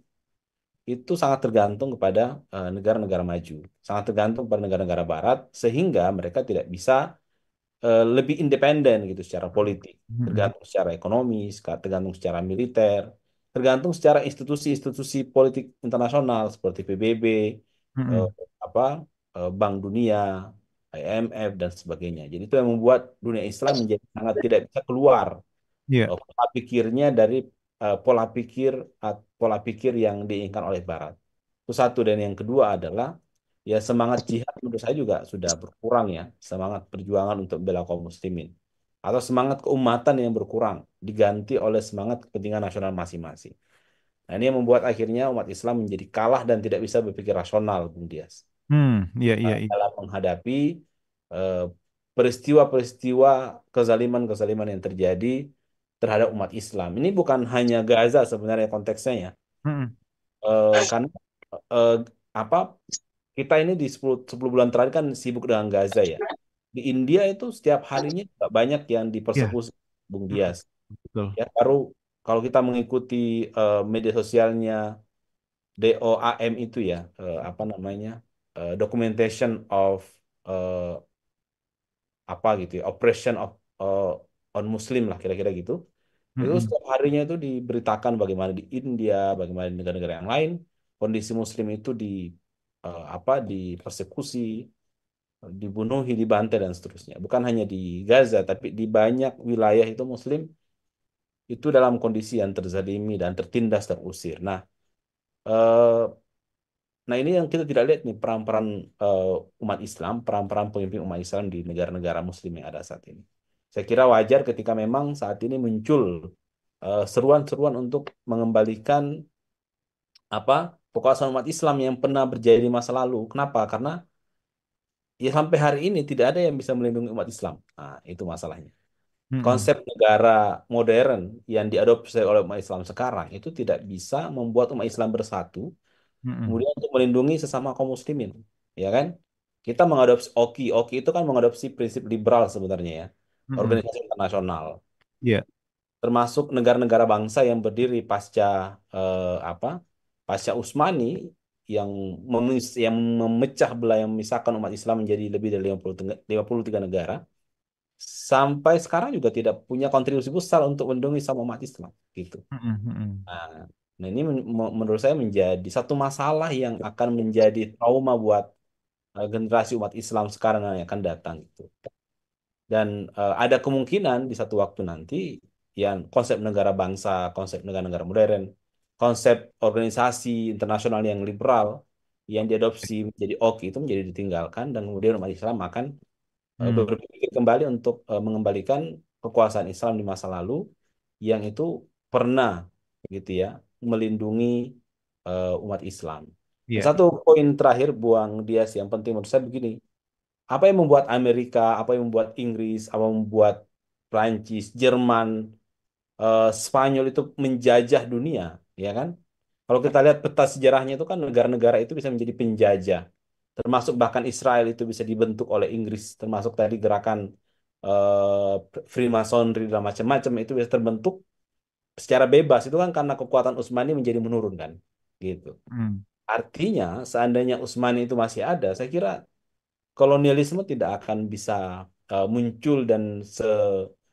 itu sangat tergantung kepada negara-negara maju, sangat tergantung pada negara-negara Barat, sehingga mereka tidak bisa lebih independen gitu secara politik, Mm, mm, tergantung secara ekonomi, tergantung secara militer, tergantung secara institusi-institusi politik internasional seperti PBB, eh, mm. apa Bank Dunia, IMF dan sebagainya. Jadi itu yang membuat dunia Islam menjadi sangat tidak bisa keluar Iya, pola pikirnya dari pola pikir yang diinginkan oleh Barat. Itu satu dan yang kedua adalah ya semangat jihad menurut saya juga sudah berkurang ya, semangat perjuangan untuk bela kaum muslimin. Atau semangat keumatan yang berkurang, diganti oleh semangat kepentingan nasional masing-masing. Nah, ini yang membuat akhirnya umat Islam menjadi kalah dan tidak bisa berpikir rasional, Bung Dias. Iya, iya, iya. Dalam menghadapi eh, peristiwa-peristiwa kezaliman-kezaliman yang terjadi terhadap umat Islam. Ini bukan hanya Gaza sebenarnya konteksnya ya. Mm-mm. Karena eh, apa kita ini di 10 bulan terakhir kan sibuk dengan Gaza ya. Di India itu setiap harinya juga banyak yang Iya, dipersekusi, Bung mm-mm. Dias. Betul. Ya, baru kalau kita mengikuti media sosialnya DOAM itu ya, apa namanya, documentation of eh, apa gitu ya, operation of on Muslim lah kira-kira gitu. Itu Mm-mm. setiap harinya itu diberitakan bagaimana di India, bagaimana di negara-negara yang lain kondisi Muslim itu apa dipersekusi, dibunuhi, dibantai dan seterusnya. Bukan hanya di Gaza, tapi di banyak wilayah itu Muslim itu dalam kondisi yang terzalimi dan tertindas, terusir. Eh, nah ini yang kita tidak lihat nih peran-peran eh, umat Islam, peran-peran pemimpin umat Islam di negara-negara Muslim yang ada saat ini. Saya kira wajar ketika memang saat ini muncul seruan-seruan untuk mengembalikan apa kekuasaan umat Islam yang pernah berjaya di masa lalu. Kenapa? Karena ya sampai hari ini tidak ada yang bisa melindungi umat Islam. Nah, itu masalahnya. Mm-mm. Konsep negara modern yang diadopsi oleh umat Islam sekarang itu tidak bisa membuat umat Islam bersatu, Mm-mm. kemudian untuk melindungi sesama kaum muslimin, ya kan? Kita mengadopsi OKI, OKI itu kan mengadopsi prinsip liberal sebenarnya ya, Mm-mm. organisasi internasional, Iya. termasuk negara-negara bangsa yang berdiri pasca apa? Pasca Utsmani yang yang memecah belah, yang memisahkan umat Islam menjadi lebih dari 53 negara. Sampai sekarang juga tidak punya kontribusi besar untuk melindungi sama umat Islam gitu. Mm-mm. Mm-mm. Nah, nah ini menurut saya menjadi satu masalah yang akan menjadi trauma buat generasi umat Islam sekarang yang akan datang gitu. Dan ada kemungkinan di satu waktu nanti yang konsep negara bangsa, konsep negara-negara modern, konsep organisasi internasional yang liberal yang diadopsi menjadi OKI itu menjadi ditinggalkan, dan kemudian umat Islam akan Mm. berpikir kembali untuk mengembalikan kekuasaan Islam di masa lalu yang itu pernah gitu ya melindungi umat Islam. Dan Iya. satu poin terakhir Buang Dias yang penting menurut saya begini, apa yang membuat Amerika, apa yang membuat Inggris, apa yang membuat Prancis, Jerman, Spanyol itu menjajah dunia, ya kan? Kalau kita lihat peta sejarahnya itu kan negara-negara itu bisa menjadi penjajah, termasuk bahkan Israel itu bisa dibentuk oleh Inggris, termasuk tadi gerakan eh, Freemasonry dan macam-macam itu bisa terbentuk secara bebas itu kan karena kekuatan Utsmani menjadi menurun kan, gitu. Mm. Artinya seandainya Utsmani itu masih ada, saya kira kolonialisme tidak akan bisa muncul dan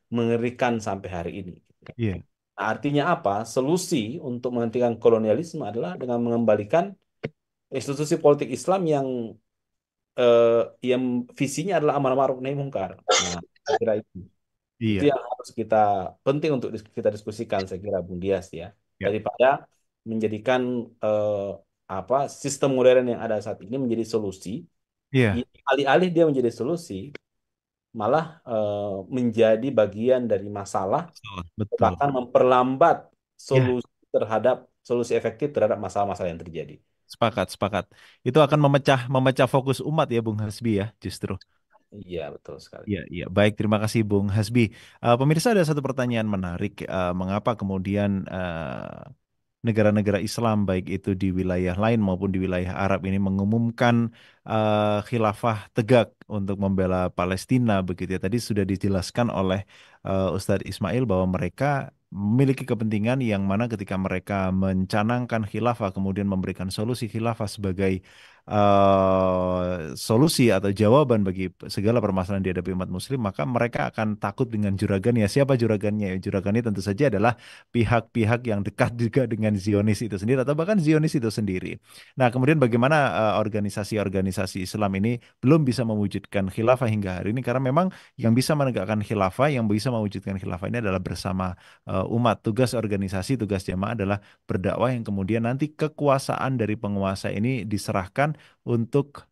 mengerikan sampai hari ini. Iya. Nah, artinya apa? Solusi untuk menghentikan kolonialisme adalah dengan mengembalikan institusi politik Islam eh, yang visinya adalah amar ma'ruf nahi mungkar. Nah, saya kira itu Iya. yang harus kita penting untuk kita diskusikan, saya kira Bung Dias ya, Ya. daripada menjadikan eh, apa sistem modern yang ada saat ini menjadi solusi. Iya. Alih-alih dia menjadi solusi, malah menjadi bagian dari masalah, Salah. Betul. bahkan memperlambat Ya. solusi efektif terhadap masalah-masalah yang terjadi. Sepakat, sepakat. Itu akan memecah memecah fokus umat ya, Bung Hasbi ya, justru. Iya, betul sekali. Iya, iya. Baik, terima kasih Bung Hasbi. Pemirsa ada satu pertanyaan menarik. Mengapa kemudian negara-negara Islam baik itu di wilayah lain maupun di wilayah Arab ini mengumumkan khilafah tegak untuk membela Palestina begitu ya. Tadi sudah dijelaskan oleh Ustadz Ismail bahwa mereka memiliki kepentingan yang mana ketika mereka mencanangkan khilafah kemudian memberikan solusi khilafah sebagai solusi atau jawaban bagi segala permasalahan yang dihadapi umat muslim, maka mereka akan takut dengan juragannya. Siapa juragannya? Juragannya tentu saja adalah pihak-pihak yang dekat juga dengan Zionis itu sendiri atau bahkan Zionis itu sendiri. Nah, kemudian bagaimana organisasi-organisasi Islam ini belum bisa mewujudkan khilafah hingga hari ini karena memang yang bisa menegakkan khilafah, yang bisa mewujudkan khilafah ini adalah bersama umat. Tugas organisasi, tugas jamaah adalah berdakwah yang kemudian nanti kekuasaan dari penguasa ini diserahkan untuk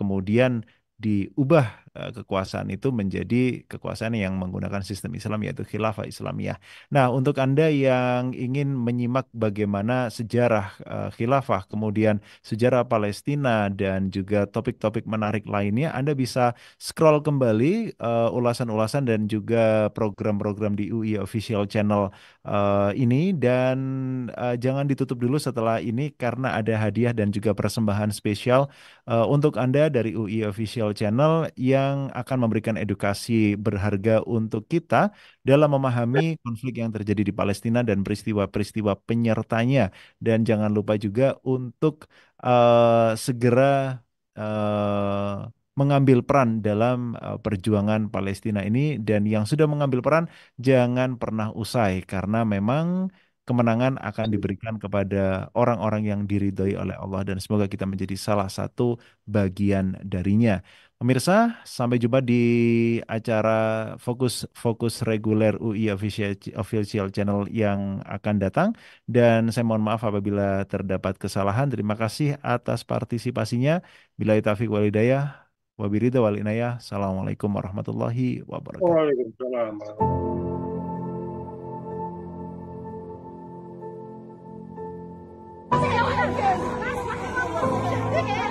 kemudian diubah kekuasaan itu menjadi kekuasaan yang menggunakan sistem Islam yaitu khilafah Islamiyah. Nah, untuk Anda yang ingin menyimak bagaimana sejarah khilafah, kemudian sejarah Palestina dan juga topik-topik menarik lainnya, Anda bisa scroll kembali ulasan-ulasan dan juga program-program di UI Official Channel ini, dan jangan ditutup dulu setelah ini karena ada hadiah dan juga persembahan spesial untuk Anda dari UI Official Channel yang akan memberikan edukasi berharga untuk kita dalam memahami konflik yang terjadi di Palestina dan peristiwa-peristiwa penyertanya. Dan jangan lupa juga untuk segera mengambil peran dalam perjuangan Palestina ini, dan yang sudah mengambil peran jangan pernah usai karena memang kemenangan akan diberikan kepada orang-orang yang diridhoi oleh Allah, dan semoga kita menjadi salah satu bagian darinya. Pemirsa, sampai jumpa di acara fokus reguler UI Official Channel yang akan datang, dan saya mohon maaf apabila terdapat kesalahan. Terima kasih atas partisipasinya. Billahi taufiq wal hidayah. Wabiridha wal inayah. Assalamualaikum warahmatullahi wabarakatuh. Waalaikumsalam. Saya